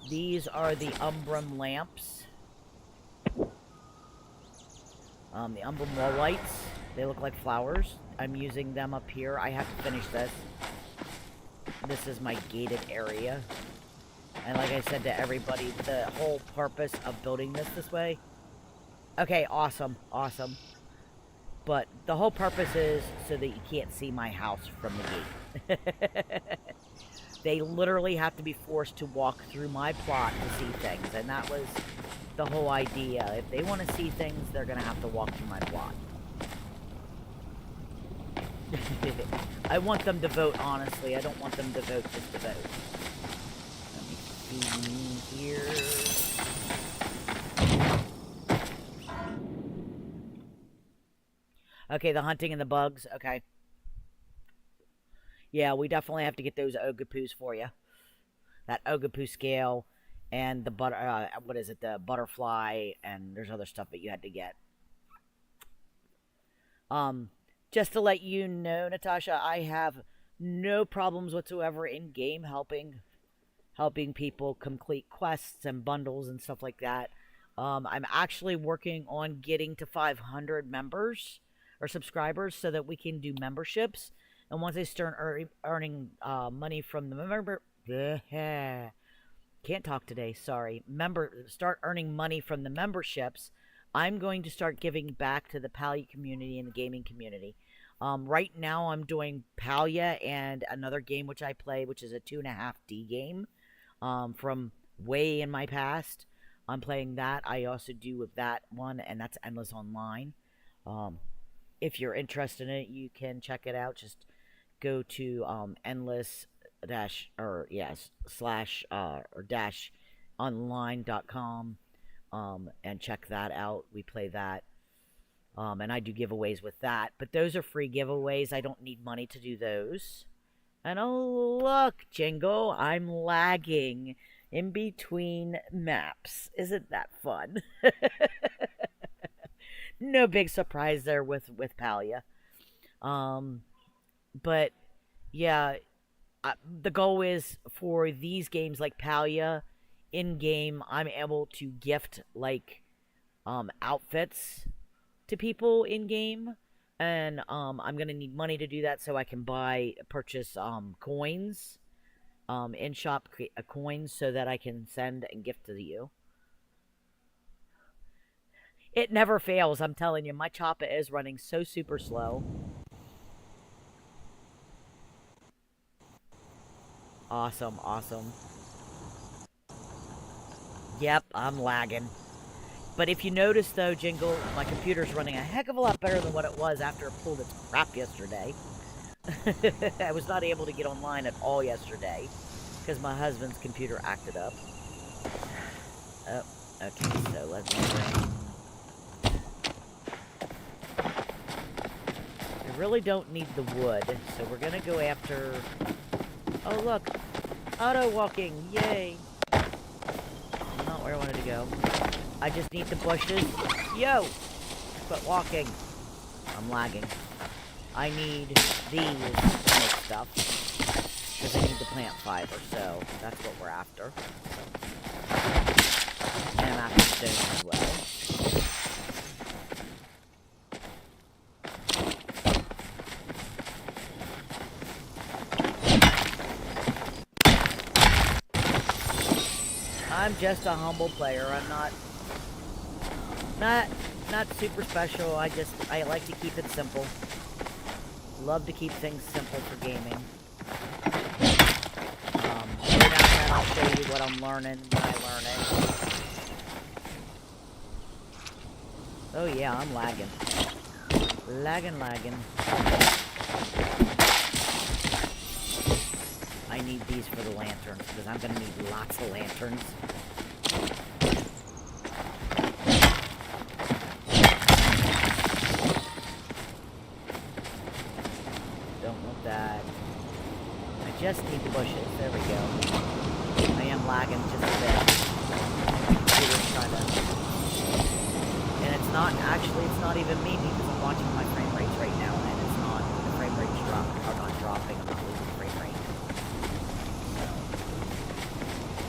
These are the Umbrum lamps. The Umbrum wall lights. They look like flowers. I'm using them up here. I have to finish this. This is my gated area. And like I said to everybody, the whole purpose of building this way... Okay, awesome. Awesome. But the whole purpose is so that you can't see my house from the gate. They literally have to be forced to walk through my plot to see things, and that was the whole idea. If they want to see things, they're going to have to walk through my plot. I want them to vote honestly. I don't want them to vote just to vote. Let me see here. Okay, the hunting and the bugs. Okay. Yeah, we definitely have to get those Ogapoos for you. That Ogapoo scale and the what is it? The butterfly, and there's other stuff that you had to get. Um, just to let you know, Natasha, I have no problems whatsoever in game helping people complete quests and bundles and stuff like that. I'm actually working on getting to 500 members or subscribers so that we can do memberships. And once I start earning money from the member, can't talk today. Sorry, start earning money from the memberships. I'm going to start giving back to the Palia community and the gaming community. Right now, I'm doing Palia and another game which I play, which is a 2.5D game from way in my past. I'm playing that. I also do with that one, and that's Endless Online. If you're interested in it, you can check it out. Just go to endless dash or yes slash or dash online.com and check that out. We play that. And I do giveaways with that, but those are free giveaways. I don't need money to do those. And oh, look, Jingle, I'm lagging in between maps. Isn't that fun? No big surprise there with Palia. But yeah, the goal is for these games like Palia, in game, I'm able to gift like outfits to people in game, and I'm gonna need money to do that so I can purchase coins, in shop coins so that I can send and gift to you. It never fails. I'm telling you, my chopper is running so super slow. Awesome, awesome. Yep, I'm lagging. But if you notice, though, Jingle, my computer's running a heck of a lot better than what it was after it pulled its crap yesterday. I was not able to get online at all yesterday because my husband's computer acted up. Oh, okay, so let's bring... I really don't need the wood, so we're going to go after... Oh, look! Auto walking! Yay! Not where I wanted to go. I just need the bushes. Yo! Quit walking. I'm lagging. I need these to make stuff. Because I need to plant fiber, so that's what we're after. And I'm after stone as well. I'm just a humble player. I'm not super special. I like to keep it simple. Love to keep things simple for gaming. Every now and then I'll show you what I'm learning when I learn it. Oh yeah, I'm lagging. Lagging. I need these for the lanterns, because I'm going to need lots of lanterns. Don't want that. I just need the bushes. There we go. I am lagging just a bit. Computer's trying to... And it's not even me, because I'm watching my frame rates right now, and it's not, the frame rates are not dropping. I'm not losing frame rate.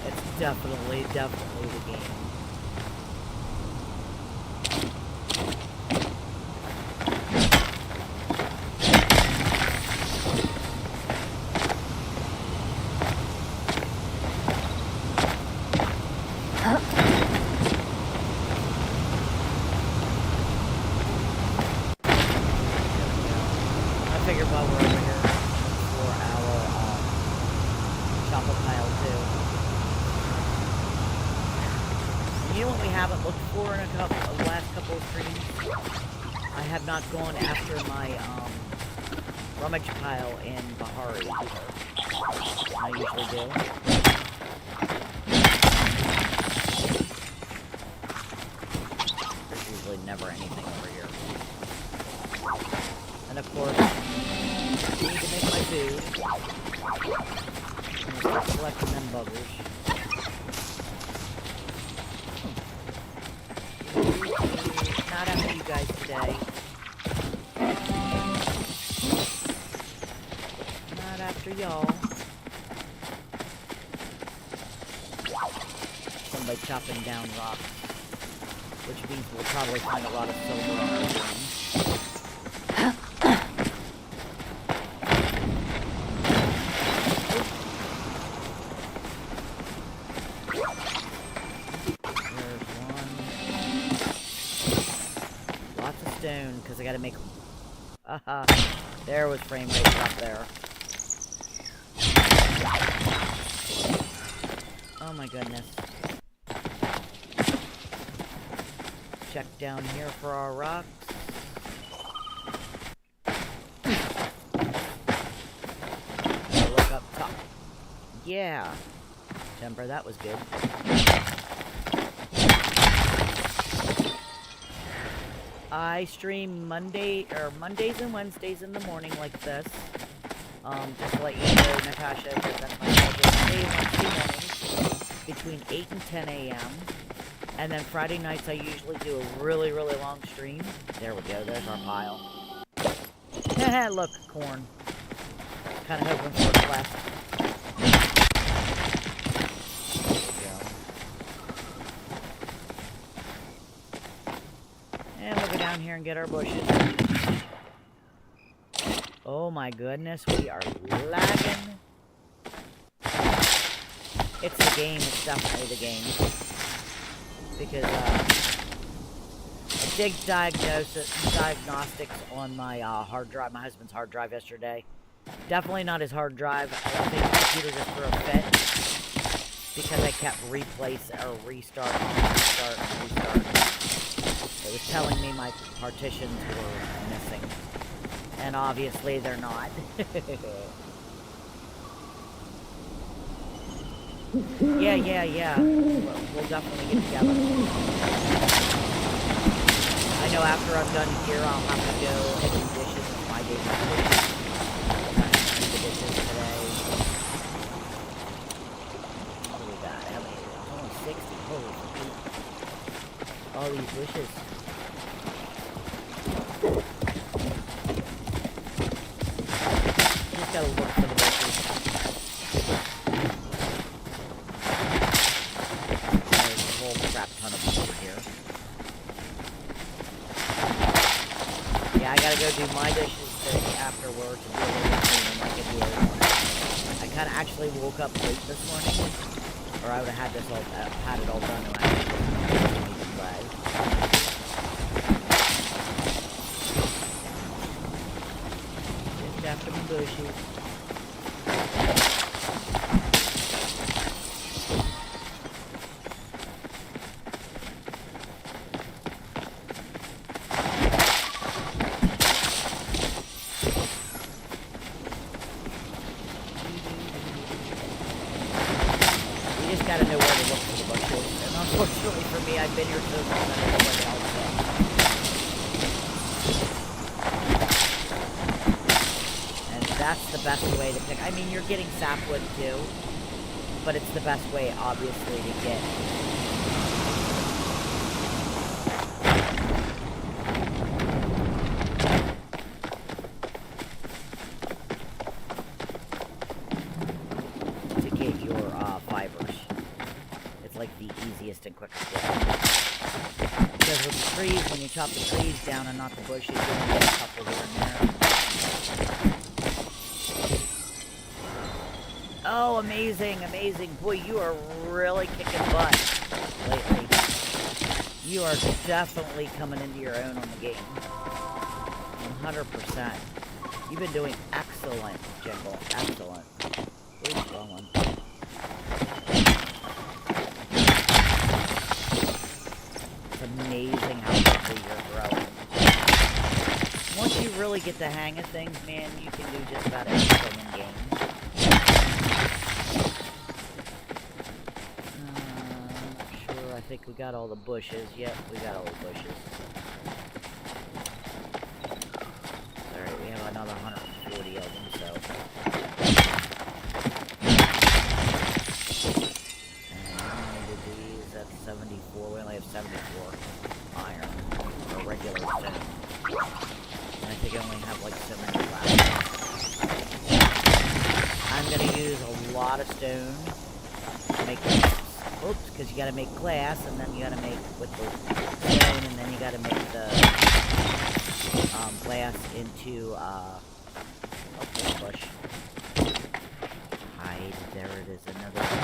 It's definitely the game. I figured while we're over here for our chopper pile too. You know what we haven't looked for in the last couple of streams? I have not gone after my rummage pile in Bahari either. I usually do. There's usually never anything over here. And of course, I need to make my food. I'm gonna start collecting them buggers. Not after you guys today. Not after y'all. Somebody chopping down rocks. Which means we'll probably find a lot of silver on our journey. Because I gotta make... Aha! There was frame rate up there. Oh my goodness. Check down here for our rocks. Look up top. Yeah! Timber, that was good. I stream Mondays and Wednesdays in the morning like this. Just to let you know, Natasha, because that's my schedule. Wednesday mornings between 8 and 10 a.m. And then Friday nights I usually do a really, really long stream. There we go, there's our pile. Look, corn. Kind of hoping for a left. And we'll go down here and get our bushes. Oh my goodness, we are lagging. It's the game, it's definitely the game. Because, I did diagnostics on my hard drive, my husband's hard drive yesterday. Definitely not his hard drive. I think the computer just threw a fit. Because I kept restart. It was telling me my partitions were missing. And obviously they're not. Yeah. We'll definitely get together. I know after I'm done here, I'll have to go and do dishes. It's my day for dishes. I'm not going to do the dishes today. What do we got? How many? Only 60. Holy shit. All these bushes. Just gotta look for the bushes. There's a whole crap ton of them over here. Yeah, I gotta go do my dishes today afterwards and do a little cleaning like I did. I kinda actually woke up late this morning, or I would have had this all had it all done and I actually play. Just after the bushes. Gotta know where to look for the bushes. And unfortunately for me, I've been here so long that I know where they all fit. And that's the best way to pick. I mean, you're getting sapwood too, but it's the best way, obviously, to get. To get your fibers. Like the easiest and quickest way. Because with the trees, when you chop the trees down and not the bushes, you only get a couple here and there. Oh, amazing, amazing. Boy, you are really kicking butt lately. You are definitely coming into your own on the game. 100%. You've been doing excellent, Jingle. Excellent. Where's the wrong one? Amazing how quickly you're growing. Once you really get the hang of things, man, you can do just about anything in game. Not sure. I think we got all the bushes. Yep, we got all the bushes. Alright, we have another 140 of them, so. And how many did these? That's 74. We only have 74 iron, or regular stone. And I think I only have like so many left. I'm gonna use a lot of stone to make glass. Oops, because you gotta make glass, and then you gotta make with the stone, and then you gotta make the glass into okay, bush. Hide. There it is. Another one.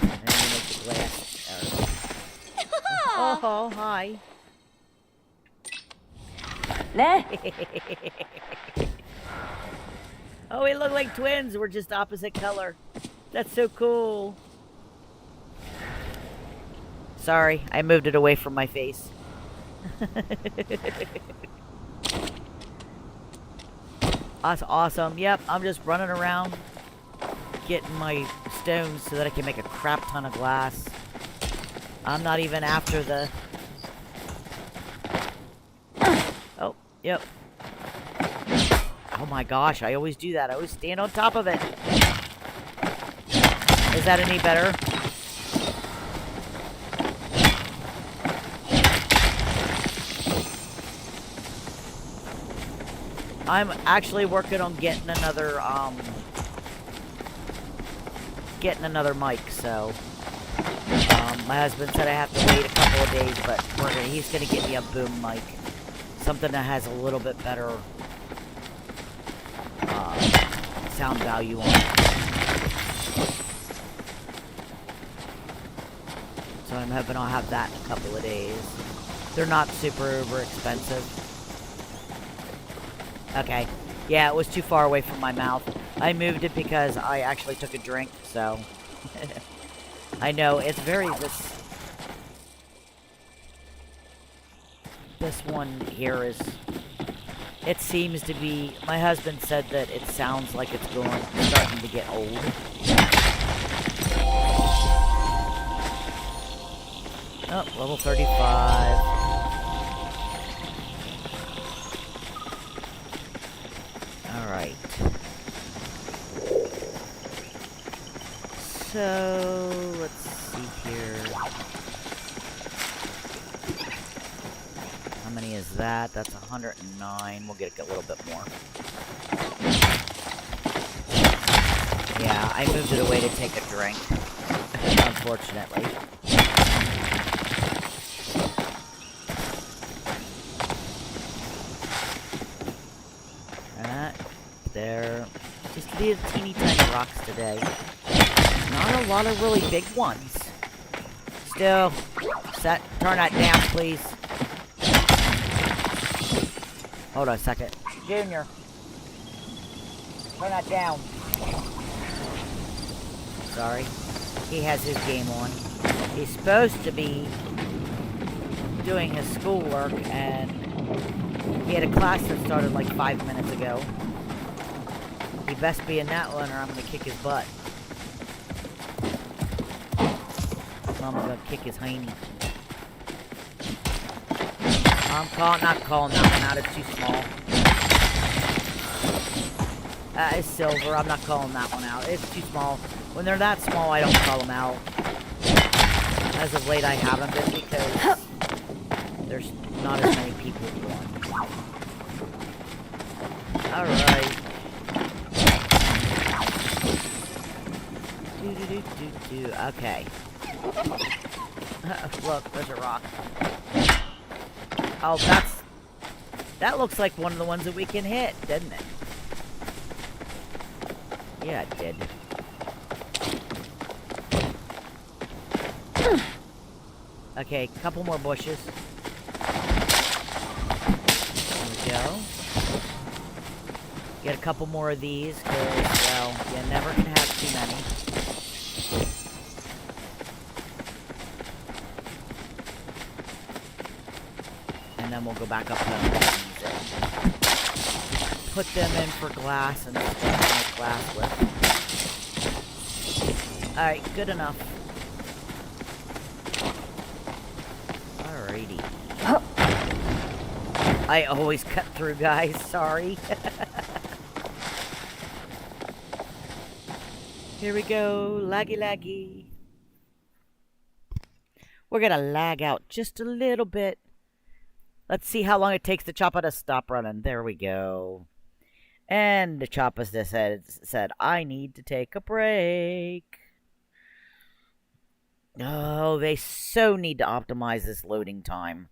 And then you make the glass. Oh, hi. Oh, we look like twins. We're just opposite color. That's so cool. Sorry, I moved it away from my face. That's awesome. Yep, I'm just running around getting my stones so that I can make a crap ton of glass. I'm not even after the... Oh, yep. Oh my gosh, I always do that. I always stand on top of it. Is that any better? I'm actually working on getting another mic, so my husband said I have to wait a couple of days, but he's gonna get me a boom mic, something that has a little bit better sound value on it. So I'm hoping I'll have that in a couple of days. They're not super expensive. Okay. Yeah, it was too far away from my mouth. I moved it because I actually took a drink, so... I know, it's very... This one here is... It seems to be... My husband said that it sounds like it's starting to get old. Oh, level 35. Alright. So, let's see here. How many is that? That's 109. We'll get a little bit more. Yeah, I moved it away to take a drink, unfortunately. There. Just these teeny tiny rocks today. Not a lot of really big ones. Still. Turn that down, please. Hold on a second. Junior. Turn that down. Sorry. He has his game on. He's supposed to be doing his schoolwork, and he had a class that started like 5 minutes ago. He best be in that one, or I'm gonna kick his butt. I'm gonna kick his hiney. I'm not calling that one out. It's too small. It's silver. I'm not calling that one out. It's too small. When they're that small, I don't call them out. As of late, I haven't been because there's not as many people who want. All right. Okay. Look, there's a rock. Oh, that looks like one of the ones that we can hit, doesn't it? Yeah, it did. Okay, couple more bushes. There we go. Get a couple more of these, because, well, you never can have too many. And then we'll go back up and put them in for glass and stuff to make glass with. Alright, good enough. Alrighty. I I always cut through, guys. Sorry. Here we go. Laggy, laggy. We're going to lag out just a little bit. Let's see how long it takes the chopper to stop running. There we go. And the chopper said, I need to take a break. Oh, they so need to optimize this loading time.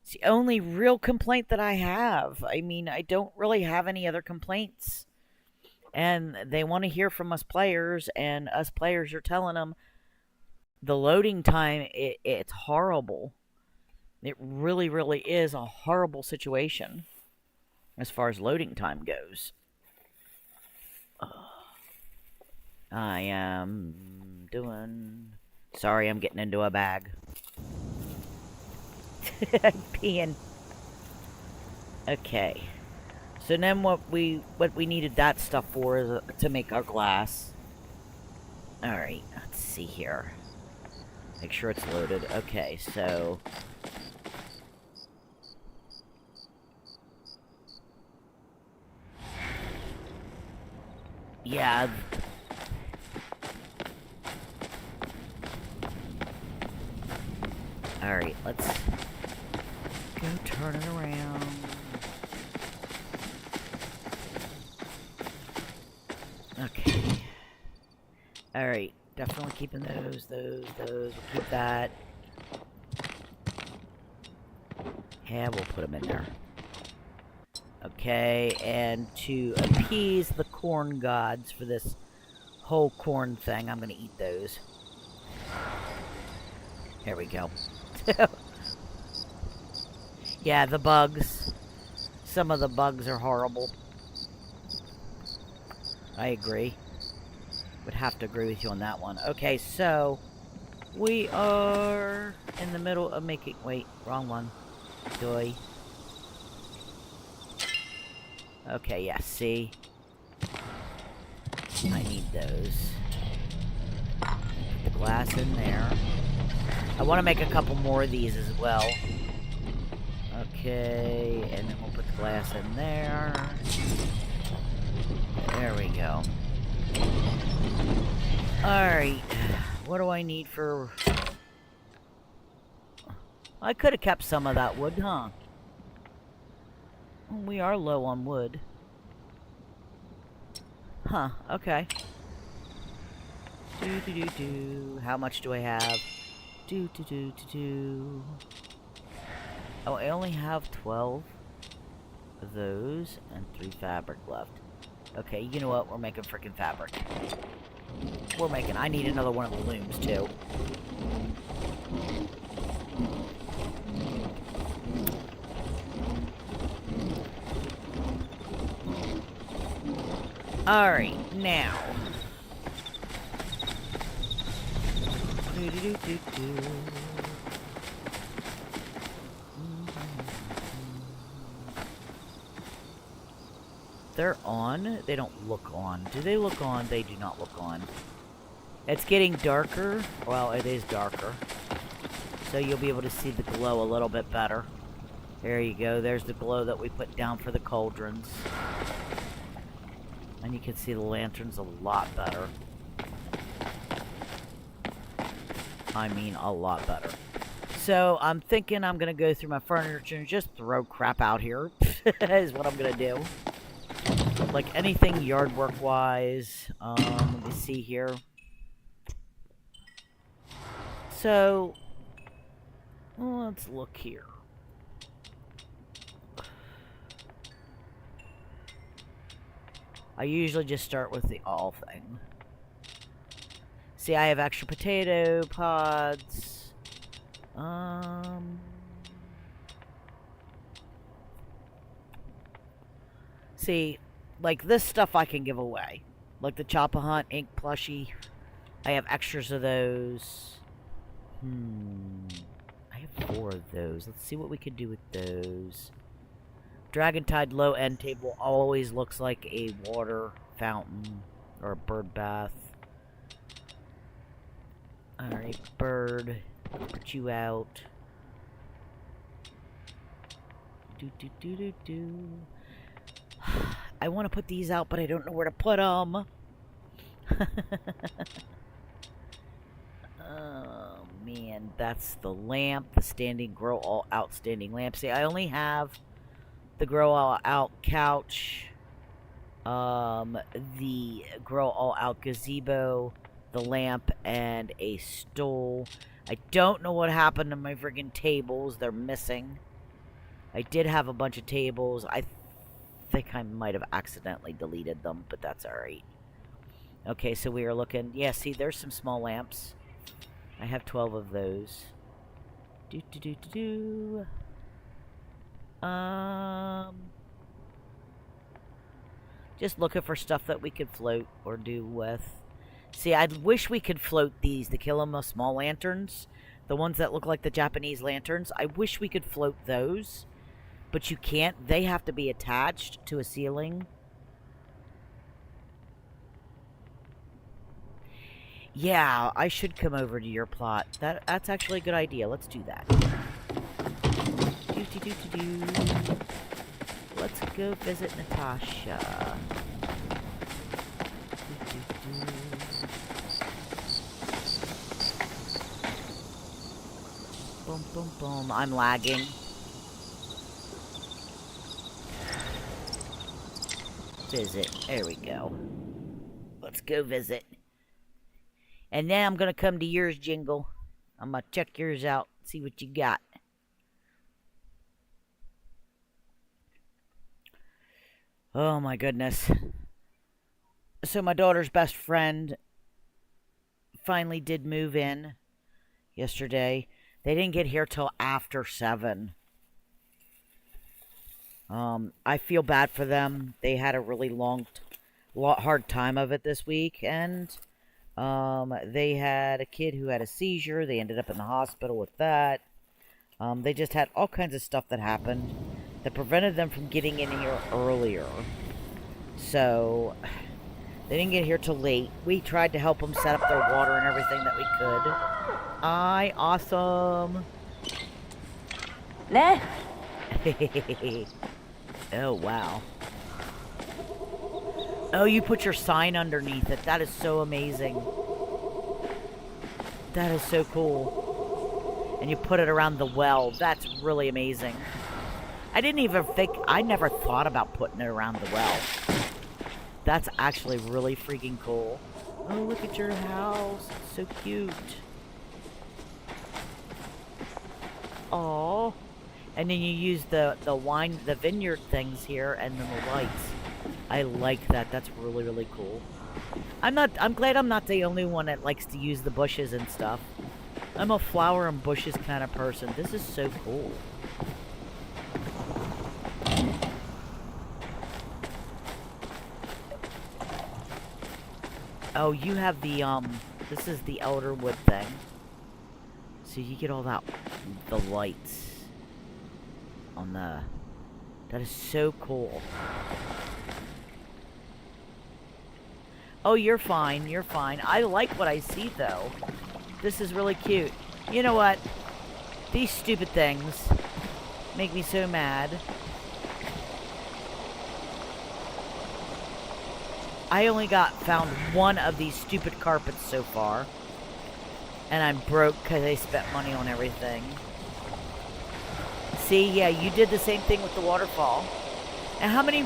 It's the only real complaint that I have. I mean, I don't really have any other complaints. And they want to hear from us players, and us players are telling them the loading time, it's horrible. It really, really is a horrible situation as far as loading time goes. I am doing... Sorry, I'm getting into a bag. I'm peeing. Okay. So then what we needed that stuff for is to make our glass. Alright, let's see here. Make sure it's loaded. Okay, so... Yeah. Alright, let's go turn it around. Okay. Alright, definitely keeping those. We'll keep that. Yeah, we'll put them in there. Okay, and to appease the corn gods for this whole corn thing, I'm gonna eat those. Here we go. Yeah, the bugs. Some of the bugs are horrible. I agree. Would have to agree with you on that one. Okay, so we are in the middle of making... Wait, wrong one. Doy. Okay, yeah, see? I need those. Put the glass in there. I want to make a couple more of these as well. Okay, and then we'll put the glass in there. There we go. Alright, what do I need for... I could have kept some of that wood, huh? We are low on wood. Huh, okay. How much do I have? Oh, I only have 12 of those and 3 fabric left. Okay, you know what? We're making freaking fabric. I need another one of the looms, too. Alright, now. They're on? They don't look on. Do they look on? They do not look on. It's getting darker. Well, it is darker. So you'll be able to see the glow a little bit better. There you go. There's the glow that we put down for the cauldrons. And you can see the lanterns a lot better. I mean, a lot better. So, I'm thinking I'm going to go through my furniture and just throw crap out here. Is what I'm going to do. Like anything yard work wise. Let me see here. So, let's look here. I usually just start with the all thing. See, I have extra potato pods. See, like this stuff I can give away. Like the Choppa Hunt ink plushie. I have extras of those. I have 4 of those. Let's see what we could do with those. Dragon Tide low end table always looks like a water fountain or a bird bath. Alright, bird. Let's put you out. I want to put these out, but I don't know where to put them. Oh, man. That's the lamp. The standing grow all outstanding lamp. See, I only have the grow all out couch. The grow all out gazebo, the lamp, and a stool. I don't know what happened to my friggin' tables. They're missing. I did have a bunch of tables. I think I might have accidentally deleted them, but that's alright. Okay, so we are looking. Yeah, see, there's some small lamps. I have 12 of those. Just looking for stuff that we could float or do with. See, I wish we could float these, the Kilima small lanterns. The ones that look like the Japanese lanterns. I wish we could float those. But you can't. They have to be attached to a ceiling. Yeah, I should come over to your plot. That's actually a good idea. Let's do that. Let's go visit Natasha. Boom, boom, boom. I'm lagging. Visit. There we go. Let's go visit. And then I'm going to come to yours, Jingle. I'm going to check yours out. See what you got. Oh my goodness. So my daughter's best friend finally did move in yesterday. They didn't get here till after 7. I feel bad for them. They had a really hard time of it this week, and they had a kid who had a seizure. They ended up in the hospital with that. They just had all kinds of stuff that happened that prevented them from getting in here earlier. So they didn't get here till late. We tried to help them set up their water and everything that we could. Awesome. Nè. Oh, wow. Oh, you put your sign underneath it. That is so amazing. That is so cool. And you put it around the well. That's really amazing. I never thought about putting it around the well. That's actually really freaking cool. Oh, look at your house. It's so cute. Aww. And then you use the vineyard things here and then the lights. I like that. That's really, really cool. I'm glad I'm not the only one that likes to use the bushes and stuff. I'm a flower and bushes kind of person. This is so cool. Oh, you have the, this is the elderwood thing. So you get all that, the lights on the, that is so cool. Oh, you're fine, you're fine. I like what I see, though. This is really cute. You know what? These stupid things make me so mad. I only found one of these stupid carpets so far. And I'm broke because I spent money on everything. See, yeah, you did the same thing with the waterfall. And how many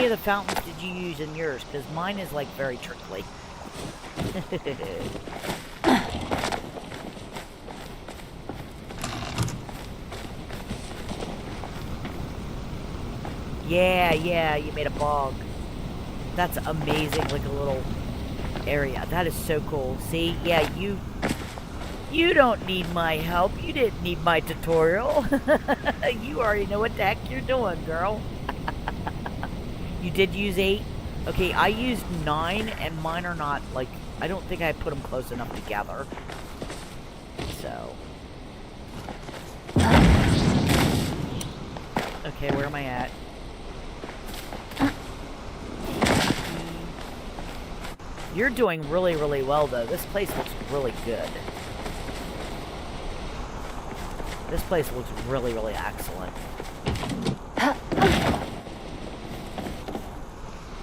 of the fountains did you use in yours? Because mine is, like, very trickly. Yeah, you made a bog. That's amazing, like a little area. That is so cool. See, yeah, you don't need my help. You didn't need my tutorial. You already know what the heck you're doing, girl. You did use 8? Okay, I used 9, and mine are not, like, I don't think I put them close enough together. So. Okay, where am I at? You're doing really, really well, though. This place looks really good. This place looks really, really excellent.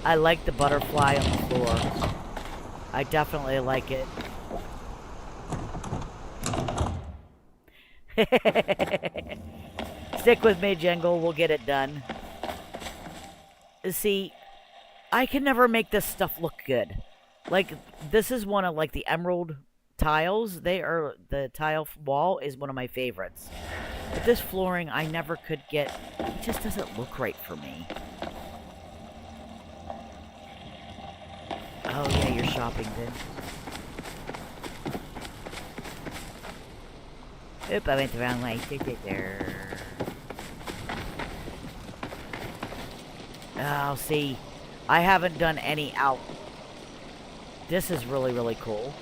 I like the butterfly on the floor. I definitely like it. Stick with me, Jingle. We'll get it done. See, I can never make this stuff look good. Like, this is one of, like, the emerald tiles. The tile wall is one of my favorites. But this flooring, I never could get. It just doesn't look right for me. Oh, yeah, you're shopping then. Oop, I went the wrong way. Oh, see, I haven't done any out. This is really, really cool.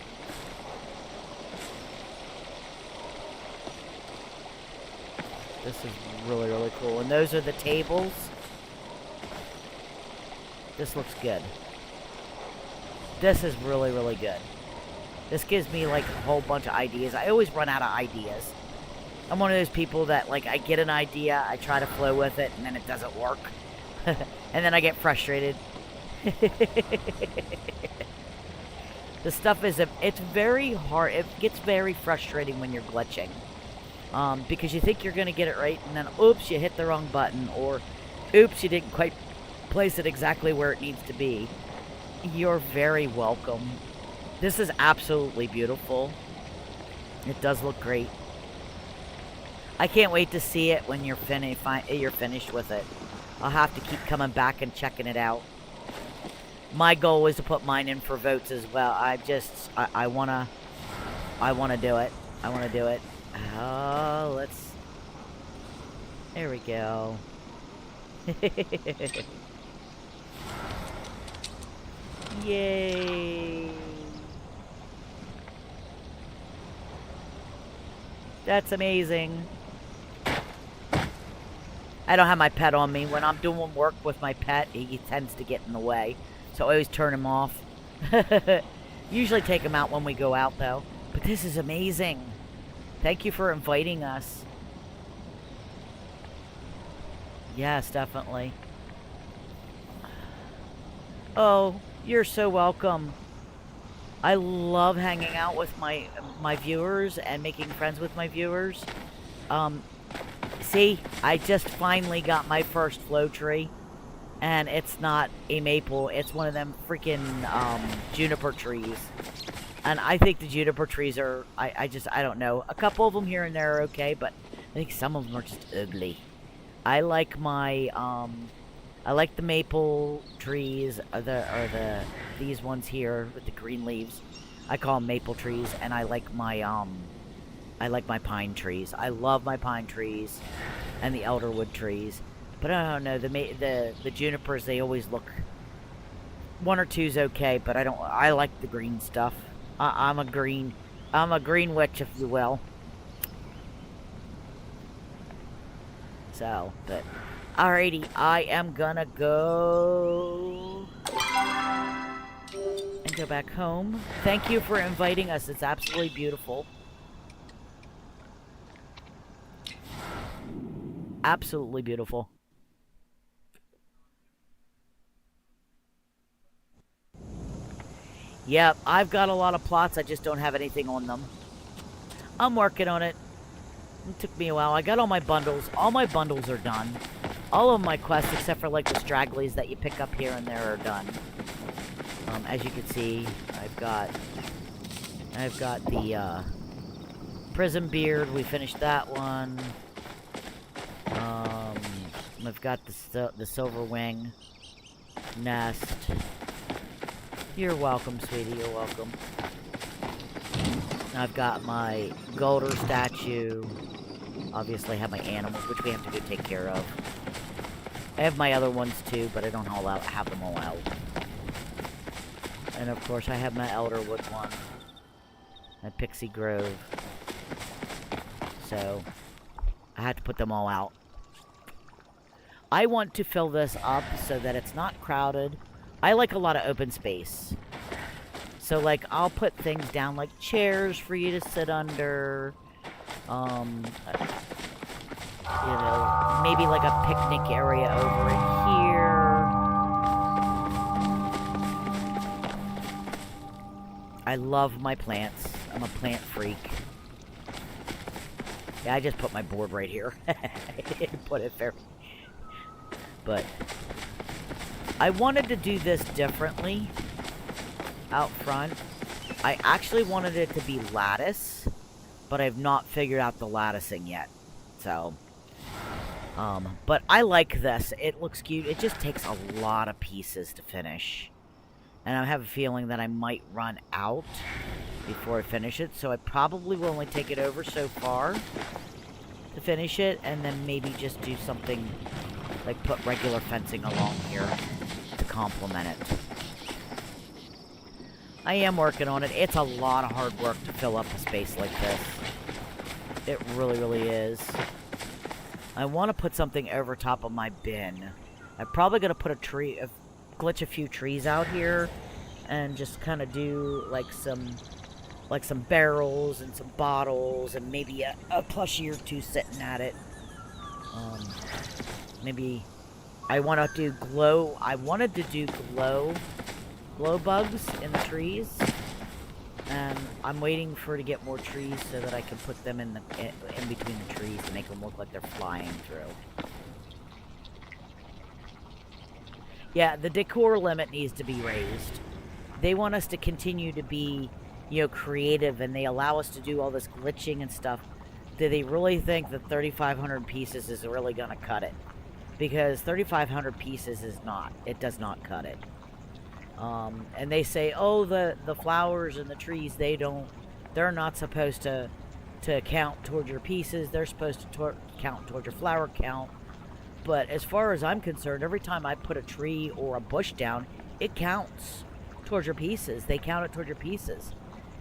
This is really, really cool. And those are the tables. This looks good. This is really, really good. This gives me, like, a whole bunch of ideas. I always run out of ideas. I'm one of those people that, like, I get an idea, I try to flow with it, and then it doesn't work. And then I get frustrated. The stuff is, it's very hard. It gets very frustrating when you're glitching. Because you think you're going to get it right, and then, oops, you hit the wrong button. Or, oops, you didn't quite place it exactly where it needs to be. You're very welcome. This is absolutely beautiful. It does look great. I can't wait to see it when you're finished with it. I'll have to keep coming back and checking it out. My goal is to put mine in for votes as well. I wanna do it. I wanna do it. Oh, there we go. Yay. That's amazing. I don't have my pet on me. When I'm doing work with my pet, he tends to get in the way. So I always turn him off. Usually take him out when we go out, though. But this is amazing. Thank you for inviting us. Yes, definitely. Oh, you're so welcome. I love hanging out with my viewers and making friends with my viewers. See, I just finally got my first flow tree. And it's not a maple, it's one of them freaking juniper trees. And I think the juniper trees are, I don't know. A couple of them here and there are okay, but I think some of them are just ugly. I like my, I like the maple trees, these ones here with the green leaves. I call them maple trees, and I like my pine trees. I love my pine trees and the elderwood trees. But I don't know, the junipers, they always look, one or two's okay, but I like the green stuff. I'm a green witch, if you will. So, but, alrighty, I am gonna go and go back home. Thank you for inviting us, it's absolutely beautiful. Absolutely beautiful. Yep, I've got a lot of plots, I just don't have anything on them. I'm working on it. It took me a while. I got all my bundles. All my bundles are done. All of my quests, except for like the stragglies that you pick up here and there, are done. As you can see, I've got the Prism Beard. We finished that one. I've got the Silver Wing Nest. You're welcome, sweetie. You're welcome. I've got my Golder statue. Obviously, I have my animals, which we have to go take care of. I have my other ones too, but I don't have them all out. And of course, I have my Elderwood one. My Pixie Grove. So, I had to put them all out. I want to fill this up so that it's not crowded. I like a lot of open space. So, like, I'll put things down like chairs for you to sit under. You know, maybe like a picnic area over in here. I love my plants. I'm a plant freak. Yeah, I just put my board right here. I didn't put it there. But I wanted to do this differently out front. I actually wanted it to be lattice, but I've not figured out the latticing yet. So, but I like this. It looks cute. It just takes a lot of pieces to finish. And I have a feeling that I might run out before I finish it. So I probably will only take it over so far to finish it. And then maybe just do something like put regular fencing along here to complement it. I am working on it. It's a lot of hard work to fill up a space like this. It really, really is. I want to put something over top of my bin. I'm probably going to put a tree, glitch a few trees out here, and just kind of do like some barrels and some bottles, and maybe a plushie or two sitting at it. Maybe I want to do glow. I wanted to do glow bugs in the trees, and I'm waiting for to get more trees so that I can put them in between the trees to make them look like they're flying through. Yeah, the decor limit needs to be raised. They want us to continue to be, you know, creative, and they allow us to do all this glitching and stuff. Do they really think that 3,500 pieces is really going to cut it? Because 3,500 pieces is not. It does not cut it. And they say, oh, the flowers and the trees, they're not supposed to count towards your pieces. They're supposed to count towards your flower count. But as far as I'm concerned, every time I put a tree or a bush down, it counts towards your pieces. They count it towards your pieces.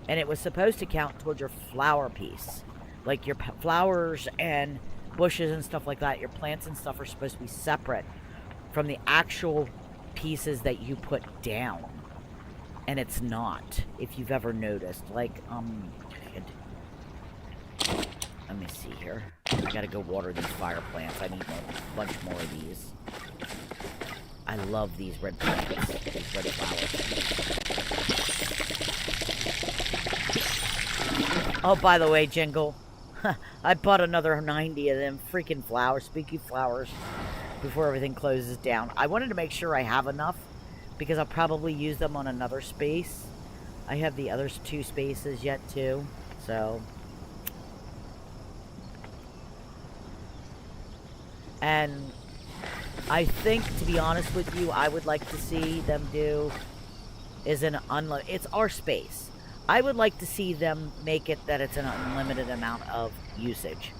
And it was supposed to count towards your flower piece. Like your flowers and bushes and stuff like that, your plants and stuff are supposed to be separate from the actual pieces that you put down. And it's not, if you've ever noticed. Like, let me see here. I gotta go water these fire plants. I need a bunch more of these. I love these red plants, these red flowers. Oh, by the way, Jingle, I bought another 90 of them freaking flowers, spooky flowers, before everything closes down. I wanted to make sure I have enough, because I'll probably use them on another space. I have the other 2 spaces yet, too, so... And I think, to be honest with you, I would like to see them do is an unlimited... It's our space. I would like to see them make it that it's an unlimited amount of usage.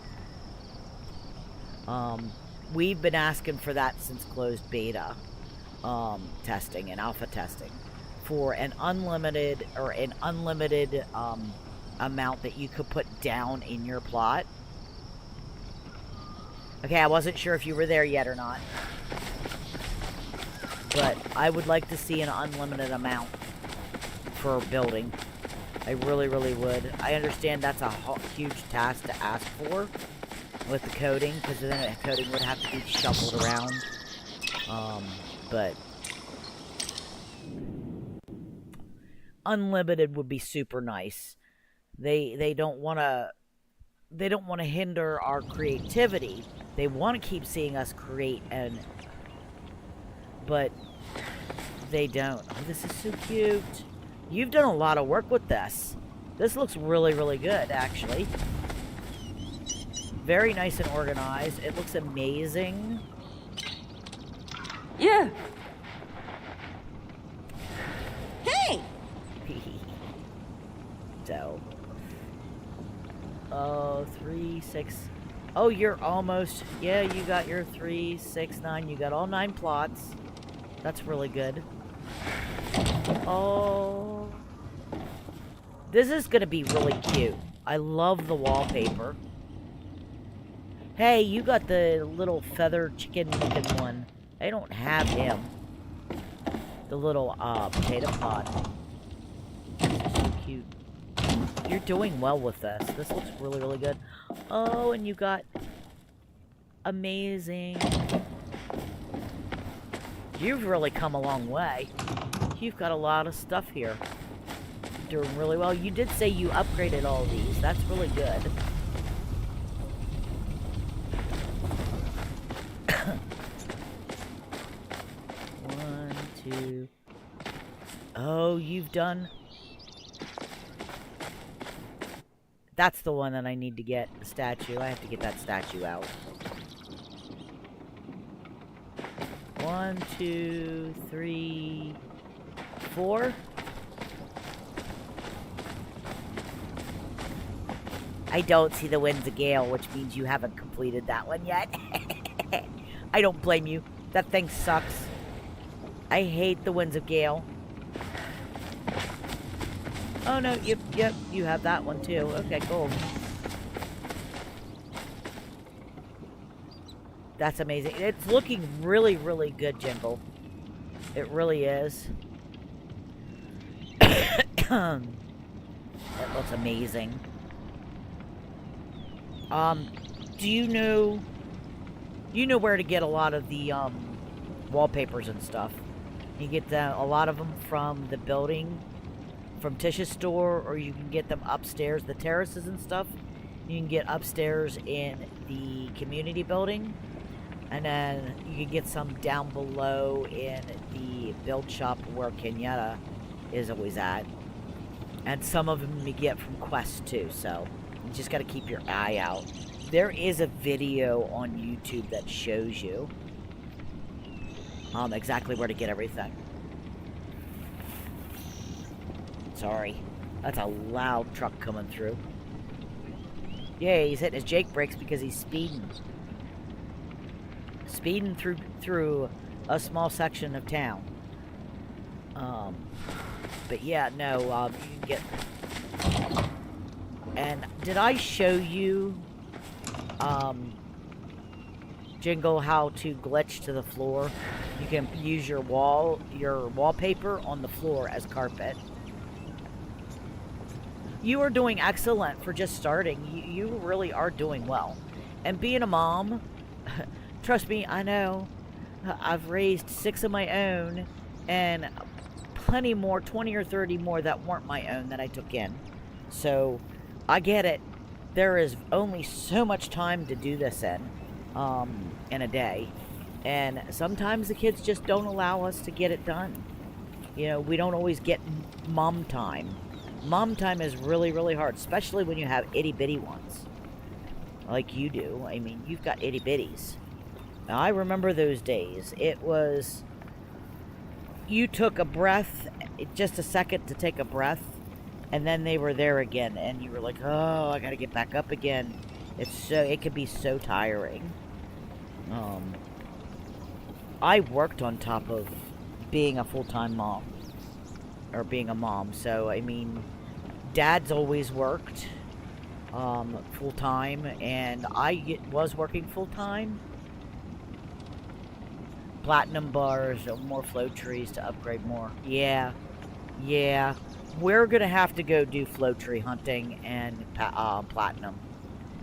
We've been asking for that since closed beta testing and alpha testing. For an unlimited amount that you could put down in your plot. Okay, I wasn't sure if you were there yet or not. But I would like to see an unlimited amount for building. I really, really would. I understand that's a huge task to ask for with the coding, because then the coding would have to be shuffled around. But unlimited would be super nice. They don't want to hinder our creativity. They want to keep seeing us create, but they don't. Oh, this is so cute. You've done a lot of work with this. This looks really, really good, actually. Very nice and organized. It looks amazing. Yeah. Hey! So. Oh, 3, 6. Oh, you're almost. Yeah, you got your 3, 6, 9. You got all 9 plots. That's really good. Oh. This is going to be really cute. I love the wallpaper. Hey, you got the little feather chicken looking one. I don't have him. The little potato pod. This is so cute. You're doing well with this. This looks really, really good. Oh, and you got amazing. You've really come a long way. You've got a lot of stuff here. You're doing really well. You did say you upgraded all these. That's really good. One, two. Oh, you've done... That's the one that I need to get, the statue. I have to get that statue out. 1, 2, 3, 4. I don't see the winds of gale, which means you haven't completed that one yet. I don't blame you. That thing sucks. I hate the winds of gale. Oh no, yep, you have that one too. Okay, cool. That's amazing. It's looking really, really good, Jingle. It really is. It looks amazing. Do you know where to get a lot of the wallpapers and stuff? You get a lot of them from the building, from Tish's store, or you can get them upstairs, the terraces and stuff. You can get upstairs in the community building, and then you can get some down below in the build shop where Kenyatta is always at. And some of them you get from Quest too, so you just got to keep your eye out. There is a video on YouTube that shows you exactly where to get everything. Sorry. That's a loud truck coming through. Yeah, he's hitting his Jake brakes because he's speeding. Speeding through a small section of town. But yeah, no, you can get... And did I show you, Jingle, how to glitch to the floor? You can use your wallpaper on the floor as carpet. You are doing excellent for just starting. You really are doing well. And being a mom, trust me, I know. I've raised 6 of my own, and plenty more, 20 or 30 more that weren't my own that I took in. So, I get it. There is only so much time to do this in a day. And sometimes the kids just don't allow us to get it done. You know, we don't always get mom time. Mom time is really, really hard, especially when you have itty-bitty ones. Like you do. I mean, you've got itty-bitties. Now, I remember those days. It was... You took a breath, just a second to take a breath, and then they were there again, and you were like, oh, I gotta get back up again. It can be so tiring. I worked on top of being a full-time mom. Or being a mom, so, I mean, Dad's always worked full-time, and I was working full-time. Platinum bars, more float trees to upgrade more. Yeah. We're gonna have to go do float tree hunting and platinum.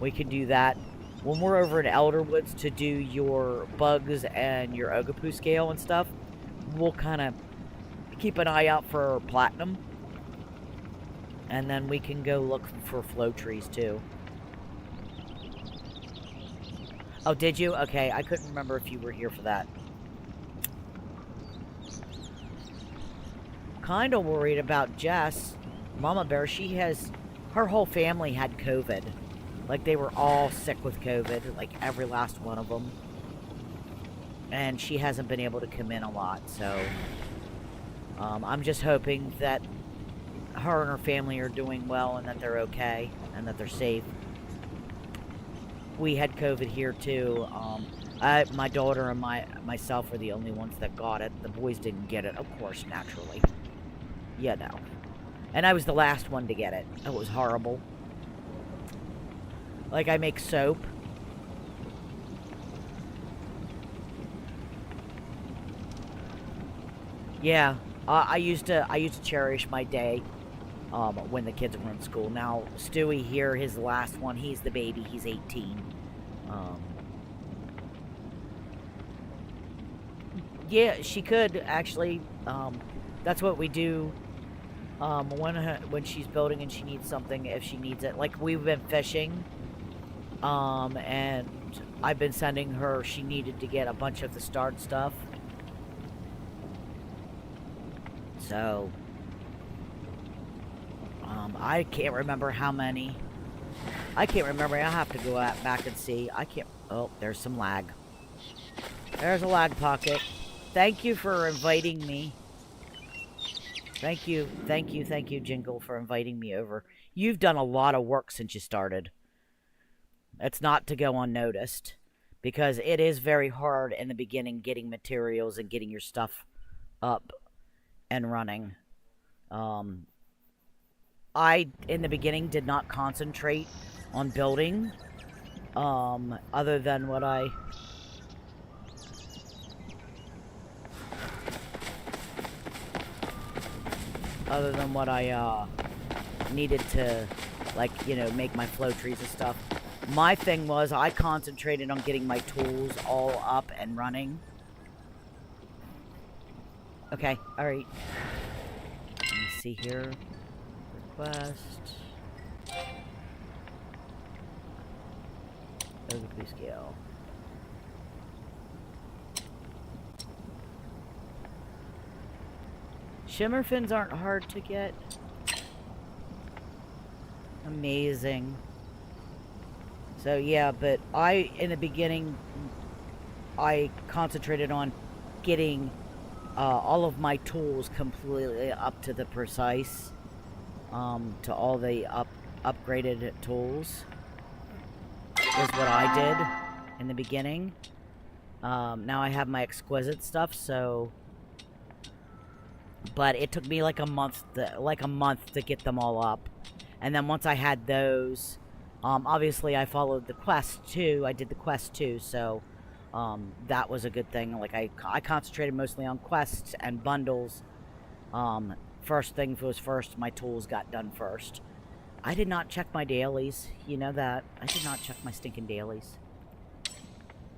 We can do that when we're over in Elderwoods to do your bugs and your Ogapu scale and stuff. We'll kind of keep an eye out for platinum, and then we can go look for flow trees too. Oh, did you? Okay, I couldn't remember if you were here for that. Kind of worried about Jess, Mama Bear. Her whole family had COVID. Like, they were all sick with COVID, like every last one of them. And she hasn't been able to come in a lot, so I'm just hoping that her and her family are doing well and that they're okay and that they're safe. We had COVID here too. My daughter and myself were the only ones that got it. The boys didn't get it, of course, naturally. Yeah, no. And I was the last one to get it. It was horrible. Like, I make soap. Yeah. I used to cherish my day when the kids were in school. Now, Stewie here, his last one, he's the baby. He's 18. Yeah, she could actually. That's what we do. When she's building and she needs something, if she needs it, like we've been fishing. And I've been sending her. She needed to get a bunch of the start stuff. So, I can't remember how many. I can't remember. I'll have to go back and see. I can't. Oh, there's some lag. There's a lag pocket. Thank you for inviting me. Thank you, Jingle, for inviting me over. You've done a lot of work since you started. It's not to go unnoticed, because it is very hard in the beginning getting materials and getting your stuff up and running. I, in the beginning, did not concentrate on building, other than what I... needed to, like, you know, make my flow trees and stuff. My thing was I concentrated on getting my tools all up and running. Okay, alright. Let me see here. Request. Overview scale. Shimmer fins aren't hard to get. Amazing. So yeah, but in the beginning, I concentrated on getting all of my tools completely up to the precise, to all the upgraded tools, is what I did in the beginning. Now I have my exquisite stuff, so... But it took me like a month to get them all up. And then once I had those, obviously I followed the quest too. I did the quest too, so that was a good thing. Like I concentrated mostly on quests and bundles. First thing was first, my tools got done first. I did not check my dailies. You know that. I did not check my stinking dailies.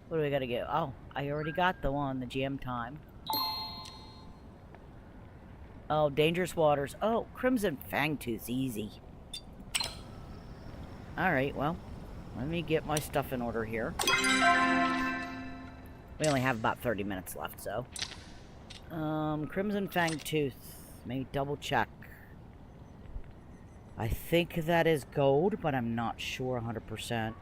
What do we gotta go? Oh, I already got the one, the GM time. Oh, Dangerous Waters. Oh, Crimson Fangtooth's easy. Alright, well, let me get my stuff in order here. We only have about 30 minutes left, so. Crimson Fangtooth. Maybe double check. I think that is gold, but I'm not sure 100%.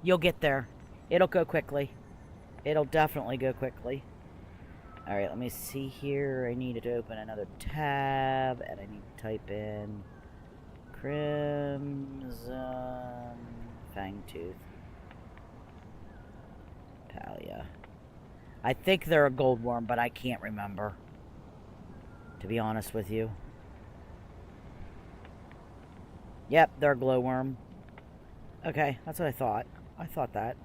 You'll get there. It'll go quickly. It'll definitely go quickly. Alright, let me see here. I need to open another tab, and I need to type in Crimson Fangtooth. Palia. I think they're a gold worm, but I can't remember, to be honest with you. Yep, they're a glowworm. Okay, that's what I thought. I thought that.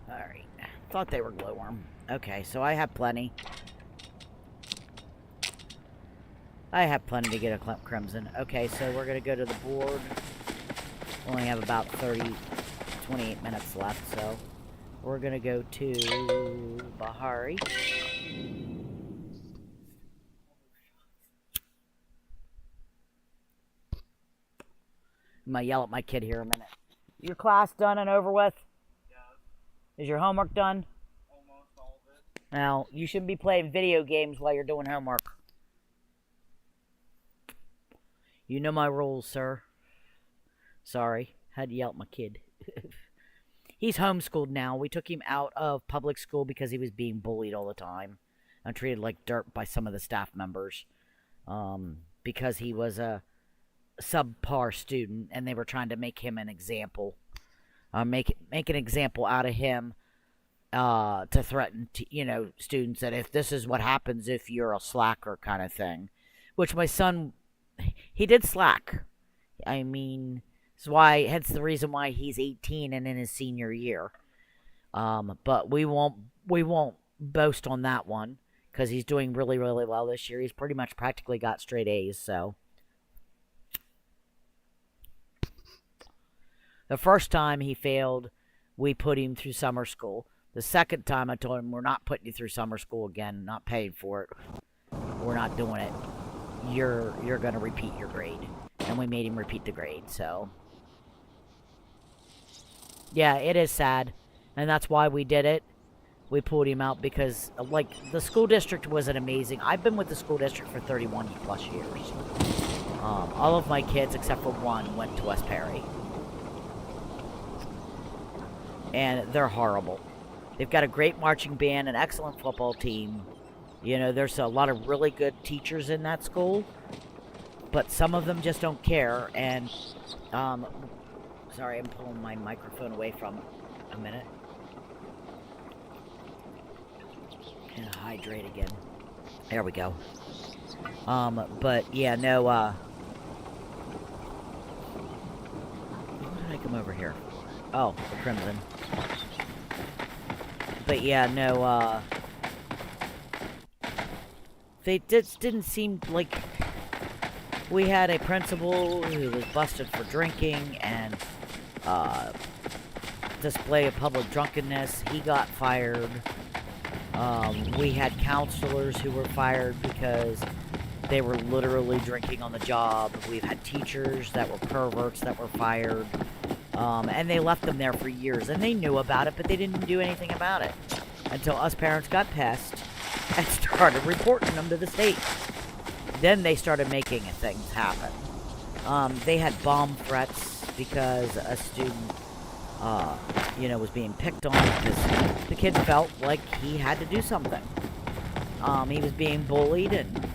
Alright. Thought they were glowworm. Okay, so I have plenty. I have plenty to get a crimson. Okay, so we're going to go to the board. We only have about 28 minutes left, so we're going to go to Bahari. I'm going to yell at my kid here a minute. Your class done and over with? Is your homework done? Almost all of it. Now, you shouldn't be playing video games while you're doing homework. You know my rules, sir. Sorry, had to yell at my kid. He's homeschooled now. We took him out of public school because he was being bullied all the time and treated like dirt by some of the staff members, because he was a subpar student and they were trying to make him an example. Make an example out of him, to threaten, students that if this is what happens if you're a slacker kind of thing. Which my son, he did slack. I mean, hence the reason why he's 18 and in his senior year. But we won't boast on that one because he's doing really, really well this year. He's pretty much practically got straight A's, so. The first time he failed, we put him through summer school. The second time I told him, we're not putting you through summer school again, not paying for it. We're not doing it. You're going to repeat your grade. And we made him repeat the grade, so. Yeah, it is sad. And that's why we did it. We pulled him out because, like, the school district wasn't amazing. I've been with the school district for 31 plus years. All of my kids, except for one, went to West Perry. And they're horrible. They've got a great marching band, an excellent football team. You know, there's a lot of really good teachers in that school. But some of them just don't care. And, sorry, I'm pulling my microphone away from a minute. And hydrate again. There we go. But, yeah, no, why did I come over here? Oh, the Crimson. But yeah, no, they didn't seem like we had a principal who was busted for drinking and, display of public drunkenness. He got fired. We had counselors who were fired because they were literally drinking on the job. We've had teachers that were perverts that were fired. And they left them there for years, and they knew about it, but they didn't do anything about it until us parents got pissed and started reporting them to the state. Then they started making things happen. They had bomb threats because a student, you know, was being picked on because the kid felt like he had to do something. He was being bullied, and,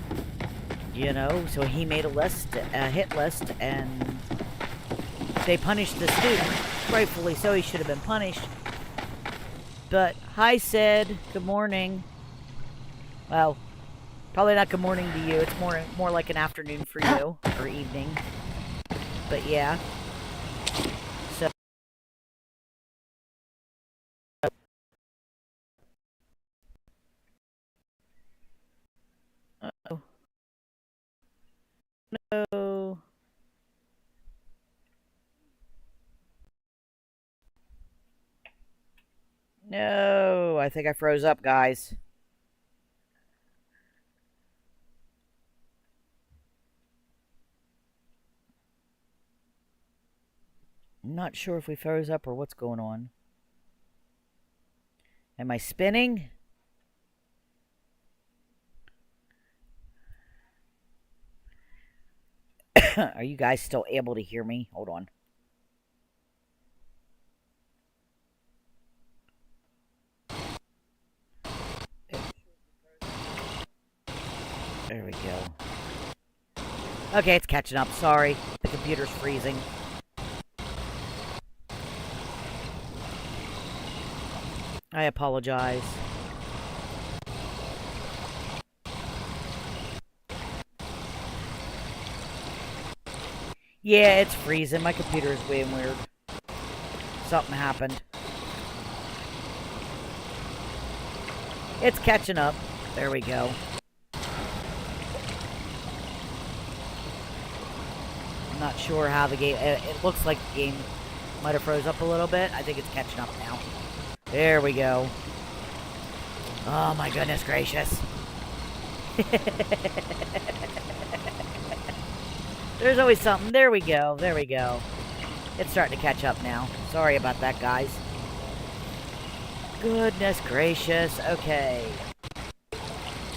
you know, so he made a hit list, and they punished the student. Rightfully so, he should have been punished. But, hi Sid, good morning. Well, probably not good morning to you. It's more like an afternoon for you, or evening. But yeah. So. Uh-oh. No. No, I think I froze up, guys. I'm not sure if we froze up or what's going on. Am I spinning? Are you guys still able to hear me? Hold on. There we go. Okay, it's catching up. Sorry. The computer's freezing. I apologize. Yeah, it's freezing. My computer is being weird. Something happened. It's catching up. There we go. I'm not sure how the game... It looks like the game might have froze up a little bit. I think it's catching up now. There we go. Oh my goodness gracious. There's always something. There we go. There we go. It's starting to catch up now. Sorry about that, guys. Goodness gracious. Okay.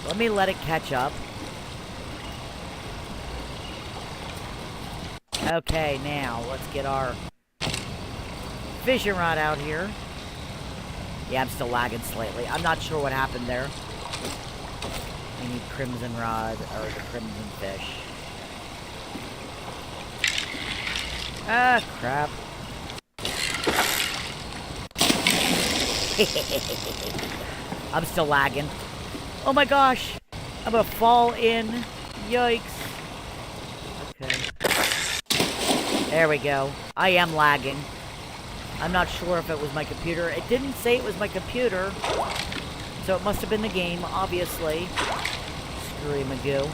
Let me let it catch up. Okay, now let's get our fishing rod out here. Yeah, I'm still lagging slightly. I'm not sure what happened there. We need crimson rod, or the crimson fish. Ah, crap. I'm still lagging. Oh my gosh! I'm gonna fall in. Yikes. Okay. There we go. I am lagging. I'm not sure if it was my computer. It didn't say it was my computer. So it must have been the game, obviously. Screwy Magoo.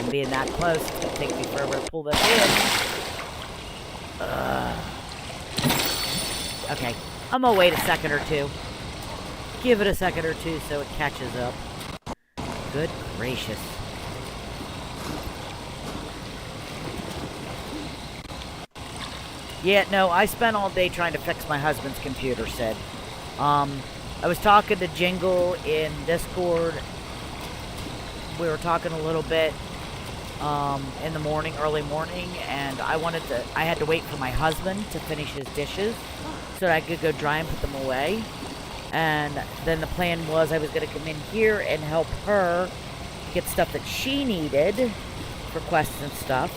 And being that close, it's going to take me forever to pull this in. Okay, I'm going to wait a second or two. Give it a second or two so it catches up. Good gracious. Yeah, no, I spent all day trying to fix my husband's computer, Sid. I was talking to Jingle in Discord. We were talking a little bit in the morning, early morning, and I had to wait for my husband to finish his dishes so that I could go dry and put them away. And then the plan was I was going to come in here and help her get stuff that she needed for quests and stuff.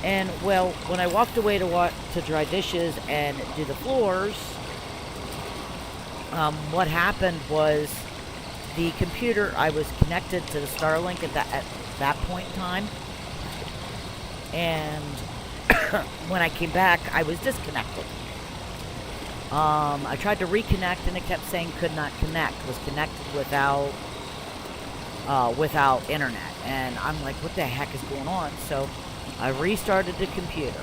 And, well, when I walked away to dry dishes and do the floors, what happened was the computer, I was connected to the Starlink at that point in time. And when I came back, I was disconnected. I tried to reconnect and it kept saying could not connect. Was connected without internet. And I'm like, what the heck is going on? So I restarted the computer.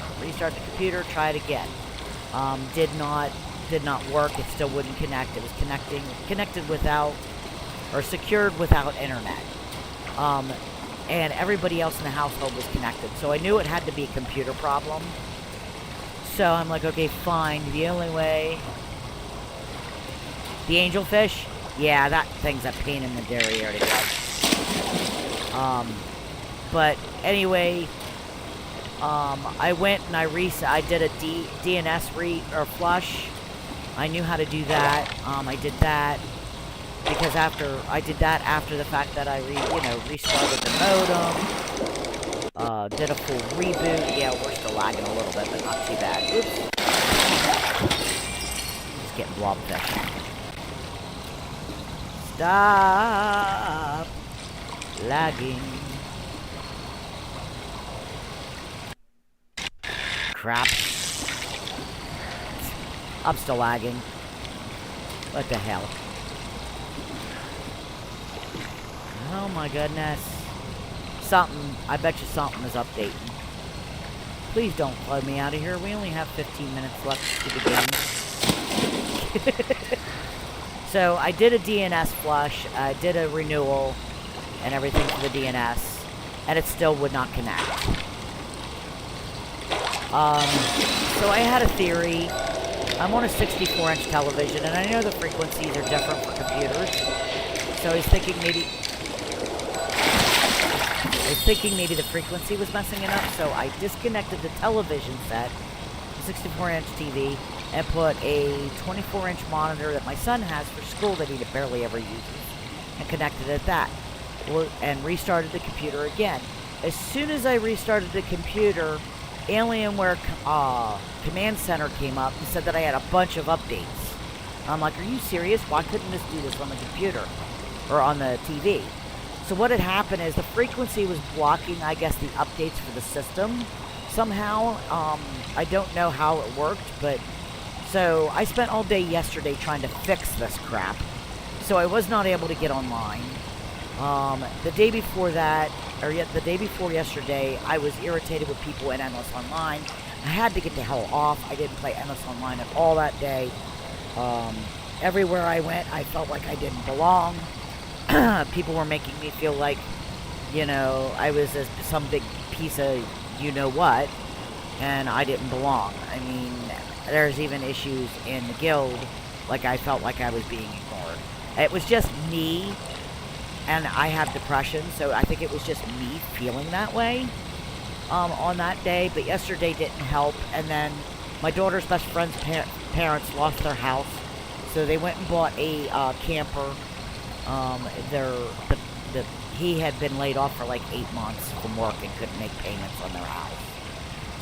Tried again. Did not work. It still wouldn't connect. It was connected without, or secured without internet. And everybody else in the household was connected. So I knew it had to be a computer problem. So I'm like, okay, fine. The only way... The angelfish? Yeah, that thing's a pain in the derriere to get. But anyway, I went and I did a DNS flush. I knew how to do that. I did that because after the fact that I restarted the modem, did a full reboot. Yeah, we're still lagging a little bit, but not too bad. Oops. Just getting blobfish. Stop lagging. Crap. I'm still lagging. What the hell? Oh my goodness. I bet you something is updating. Please don't flood me out of here. We only have 15 minutes left to the game. So I did a DNS flush, I did a renewal and everything for the DNS, and it still would not connect. So I had a theory. I'm on a 64-inch television, and I know the frequencies are different for computers. So I was thinking maybe the frequency was messing it up, so I disconnected the television set, the 64-inch TV, and put a 24-inch monitor that my son has for school that he barely ever uses, and connected it to that, and restarted the computer again. As soon as I restarted the computer, Alienware Command Center came up and said that I had a bunch of updates. I'm like, are you serious? Why couldn't this do this on the computer? Or on the TV? So what had happened is the frequency was blocking, I guess, the updates for the system. Somehow, I don't know how it worked, but... So, I spent all day yesterday trying to fix this crap. So I was not able to get online. The day before yesterday, I was irritated with people in Endless Online. I had to get the hell off. I didn't play Endless Online at all that day. Everywhere I went, I felt like I didn't belong. People were making me feel like, I was some big piece of you-know-what, and I didn't belong. I mean, there's even issues in the guild, like I felt like I was being ignored. It was just me, and I have depression, so I think it was just me feeling that way on that day, but yesterday didn't help, and then my daughter's best friend's parents lost their house, so they went and bought a camper. He had been laid off for like 8 months from work and couldn't make payments on their house.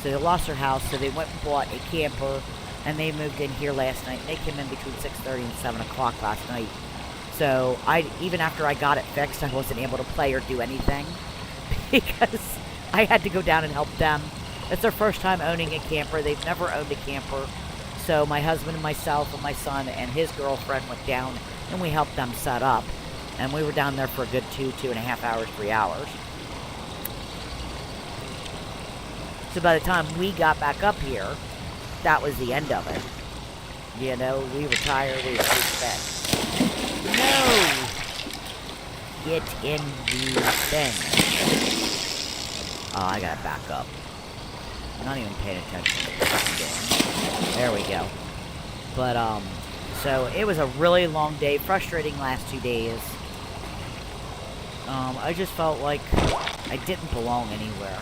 So they lost their house, so they went and bought a camper, and they moved in here last night. They came in between 6:30 and 7 o'clock last night. So even after I got it fixed, I wasn't able to play or do anything because I had to go down and help them. It's their first time owning a camper. They've never owned a camper. So my husband and myself and my son and his girlfriend went down and we helped them set up. And we were down there for a good 2.5 hours, 3 hours. So by the time we got back up here, that was the end of it. You know, we were tired, we were bed. No! Get in the thing. Oh, I gotta back up. I'm not even paying attention to what I'm doing. There we go. But, so it was a really long day, frustrating last 2 days. I just felt like I didn't belong anywhere.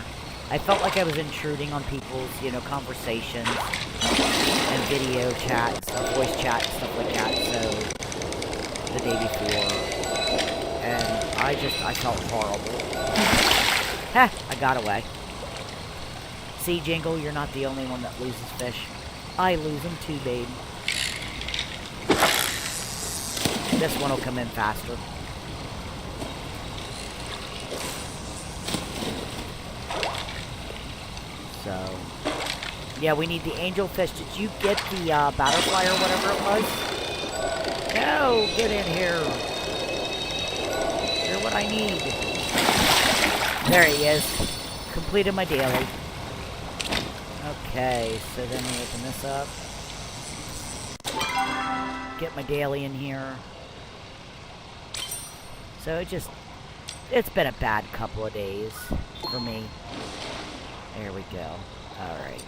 I felt like I was intruding on people's, you know, conversations and video chat and stuff, voice chat and stuff like that, so, the day before. And I felt horrible. Ha! I got away. See, Jingle, you're not the only one that loses fish. I lose them too, babe. This one will come in faster. So, yeah, we need the angelfish. Did you get the butterfly or whatever it was? No, get in here. You're what I need. There he is. Completed my daily. Okay, so then we open this up. Get my daily in here. So it's been a bad couple of days for me. There we go. Alright.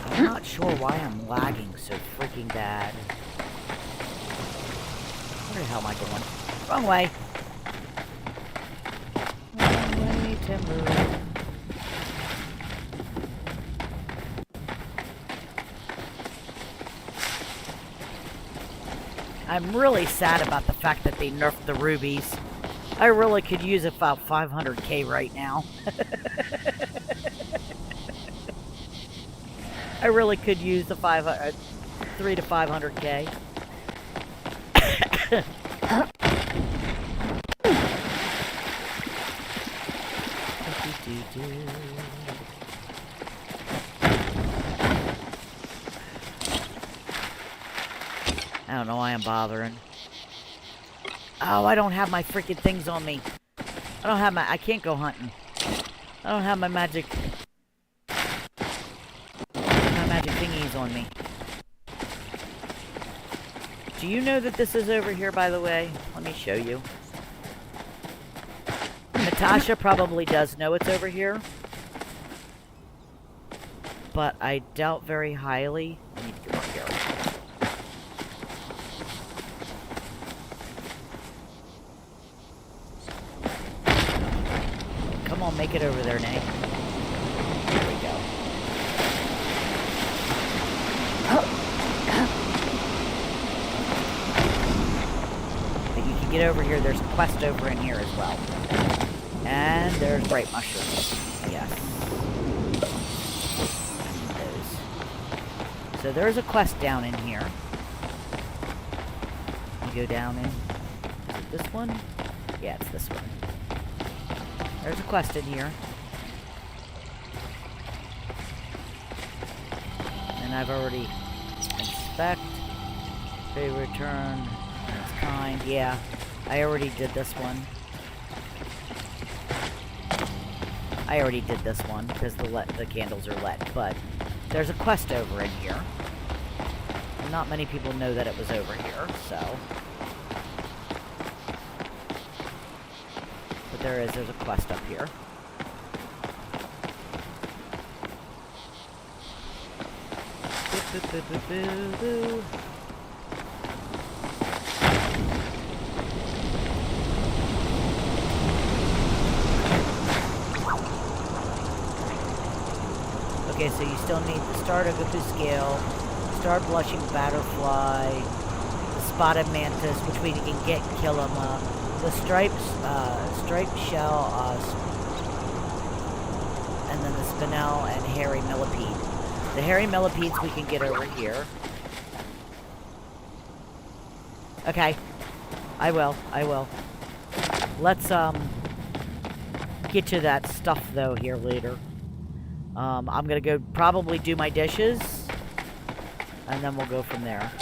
I'm not sure why I'm lagging so freaking bad. Where the hell am I going? Wrong way. Wrong way, timber. I'm really sad about the fact that they nerfed the rubies. I really could use about 500k right now. I really could use the 3 to 500k. I don't know why I'm bothering. Oh, I don't have my freaking things on me. I can't go hunting. I don't have my magic thingies on me. Do you know that this is over here, by the way? Let me show you. Natasha probably does know it's over here. But I doubt very highly. I need to go up here. Come on, make it over there, Nay. There we go. But you can get over here. There's a quest over in here as well. And there's bright mushrooms. Yes. I need those. So there's a quest down in here. You go down in... Is it this one? Yeah, it's this one. There's a quest in here. And I've already inspect, pay return, it's kind. Yeah, I already did this one. I already did this one because the candles are lit. But there's a quest over in here. Not many people know that it was over here, so. There's a quest up here. Boo, boo, boo, boo, boo. Okay, so you still need the start of a scale, start blushing butterfly, the spotted mantis, which we can get and kill them. The striped shell, and then the spinel and hairy millipede. The hairy millipedes we can get over here. Okay, I will. Let's get to that stuff though here later. I'm gonna go probably do my dishes, and then we'll go from there.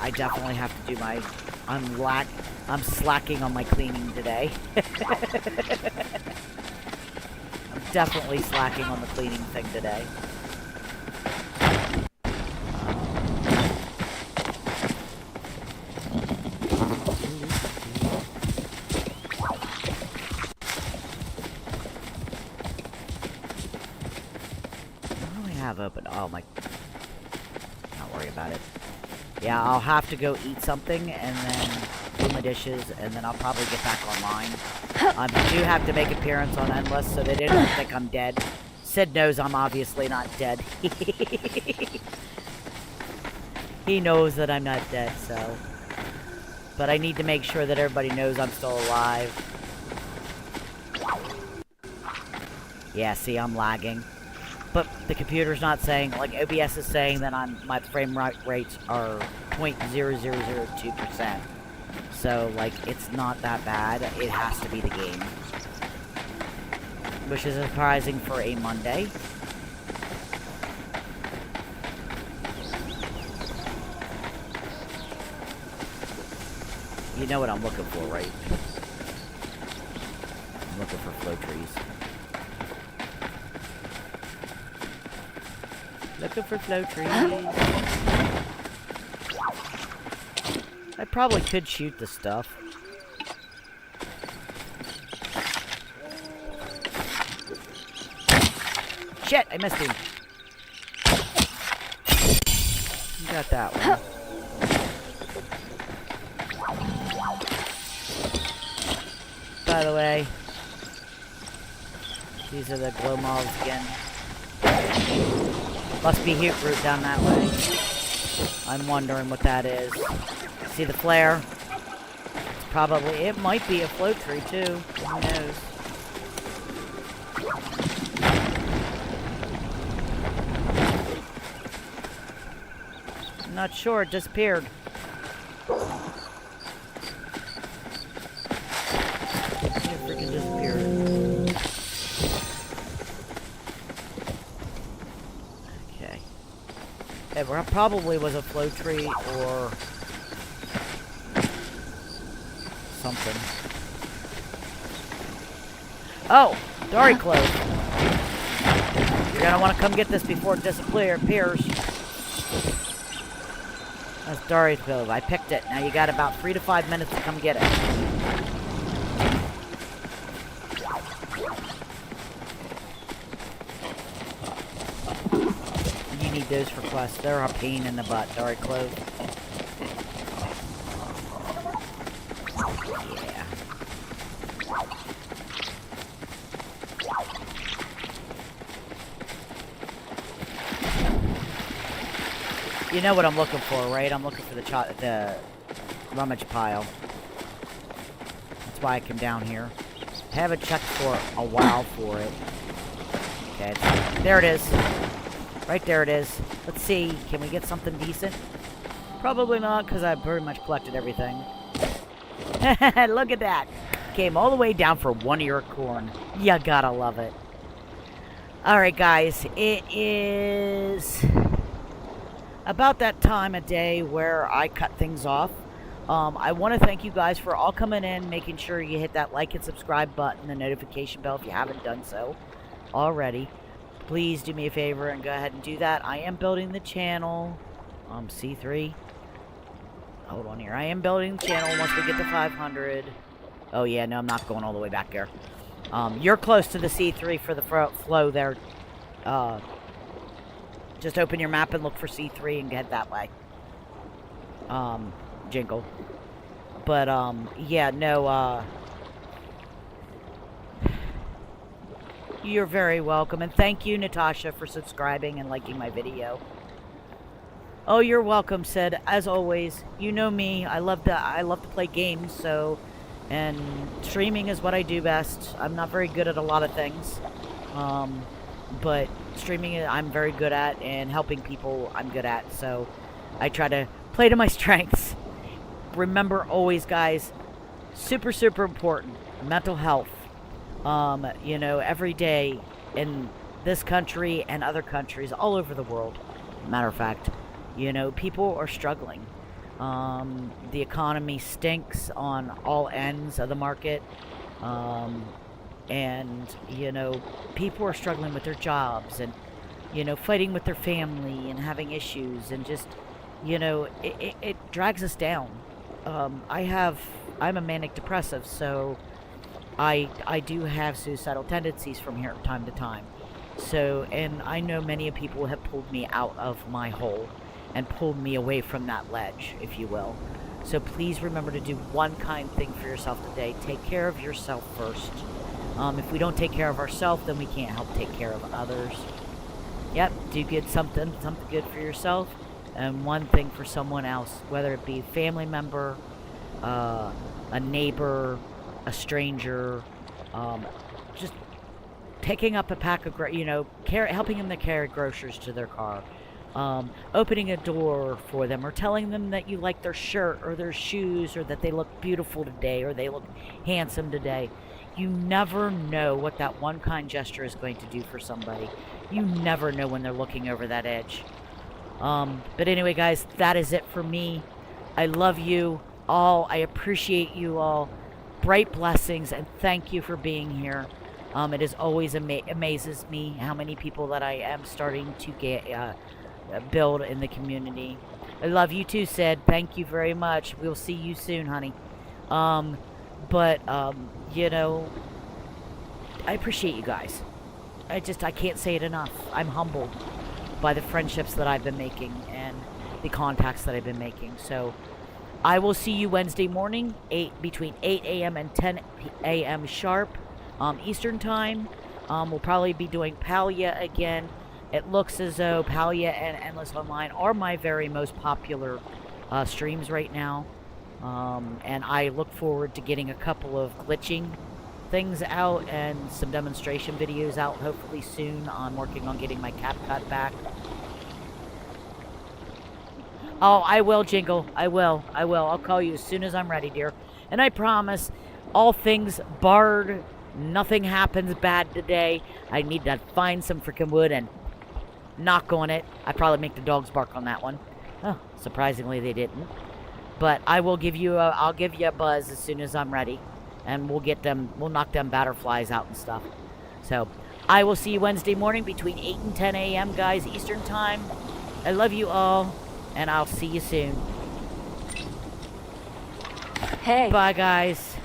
I definitely have to do my... I'm slacking on my cleaning today. I'm definitely slacking on the cleaning thing today. Have open. Oh my. Not worry about it. Yeah, I'll have to go eat something and then do my dishes and then I'll probably get back online. I do have to make appearance on Endless so they didn't think I'm dead. Sid knows I'm obviously not dead. He knows that I'm not dead, so. But I need to make sure that everybody knows I'm still alive. Yeah, see, I'm lagging. But the computer's not saying, like OBS is saying that my frame rates are 0.0002%. So, like, it's not that bad. It has to be the game. Which is surprising for a Monday. You know what I'm looking for, right? I'm looking for flow trees. Looking for flow trees. I probably could shoot the stuff. Shit, I missed him. You got that one. By the way, these are the glow mobs again. Must be heat root down that way. I'm wondering what that is. See the flare? It's probably, it might be a float tree too. Who knows? I'm not sure, it disappeared. It freaking disappeared. It probably was a flow tree or something. Oh, Dory clove. You're gonna want to come get this before it disappears. That's Dory clove. I picked it. Now you got about 3 to 5 minutes to come get it. Those for quests. They're a pain in the butt, Dory clove. Yeah. You know what I'm looking for, right? I'm looking for the rummage pile. That's why I came down here. I haven't checked for a while for it. Okay, there it is. Right there it is. Let's see. Can we get something decent? Probably not, because I pretty much collected everything. Look at that. Came all the way down for 1 ear of corn. You gotta love it. Alright, guys. It is about that time of day where I cut things off. I want to thank you guys for all coming in, making sure you hit that like and subscribe button, the notification bell if you haven't done so already. Please do me a favor and go ahead and do that. I am building the channel. C3. Hold on here. I am building the channel once we get to 500. Oh, yeah. No, I'm not going all the way back there. You're close to the C3 for the flow there. Just open your map and look for C3 and head that way. Jingle. But, yeah, no, you're very welcome, and thank you, Natasha, for subscribing and liking my video. Oh, you're welcome, Sid. As always, you know me. I love to play games, so, and streaming is what I do best. I'm not very good at a lot of things, but streaming I'm very good at, and helping people I'm good at. So, I try to play to my strengths. Remember, always, guys, super, super important. Mental health. You know, every day in this country and other countries all over the world, matter of fact, you know, people are struggling. The economy stinks on all ends of the market. And, you know, people are struggling with their jobs and, you know, fighting with their family and having issues and just, you know, it drags us down. I'm a manic depressive, so I do have suicidal tendencies from here time to time. So, and I know many people have pulled me out of my hole and pulled me away from that ledge, if you will. So please remember to do one kind thing for yourself today. Take care of yourself first. If we don't take care of ourselves, then we can't help take care of others. Yep, do good something good for yourself, and one thing for someone else, whether it be a family member, a neighbor, a stranger, just picking up a pack of, helping them to carry groceries to their car, opening a door for them, or telling them that you like their shirt or their shoes, or that they look beautiful today, or they look handsome today. You never know what that one kind gesture is going to do for somebody. You never know when they're looking over that edge. But anyway, guys, that is it for me. I love you all. I appreciate you all. Bright blessings, and thank you for being here. It is always amazes me how many people that I am starting to get build in the community. I love you too, Sid. Thank you very much. We'll see you soon, honey. You know, I appreciate you guys. I can't say it enough. I'm humbled by the friendships that I've been making and the contacts that I've been making. So I will see you Wednesday morning, between 8 a.m. and 10 a.m. sharp, Eastern time. We'll probably be doing Palia again. It looks as though Palia and Endless Online are my very most popular streams right now. And I look forward to getting a couple of glitching things out and some demonstration videos out hopefully soon. I'm working on getting my CapCut back. Oh, I will, Jingle. I will. I'll call you as soon as I'm ready, dear. And I promise, all things barred, nothing happens bad today. I need to find some freaking wood and knock on it. I probably make the dogs bark on that one. Oh, surprisingly, they didn't. But I'll give you a buzz as soon as I'm ready. And we'll knock them butterflies out and stuff. So, I will see you Wednesday morning between 8 and 10 a.m., guys, Eastern time. I love you all, and I'll see you soon. Hey. Bye, guys.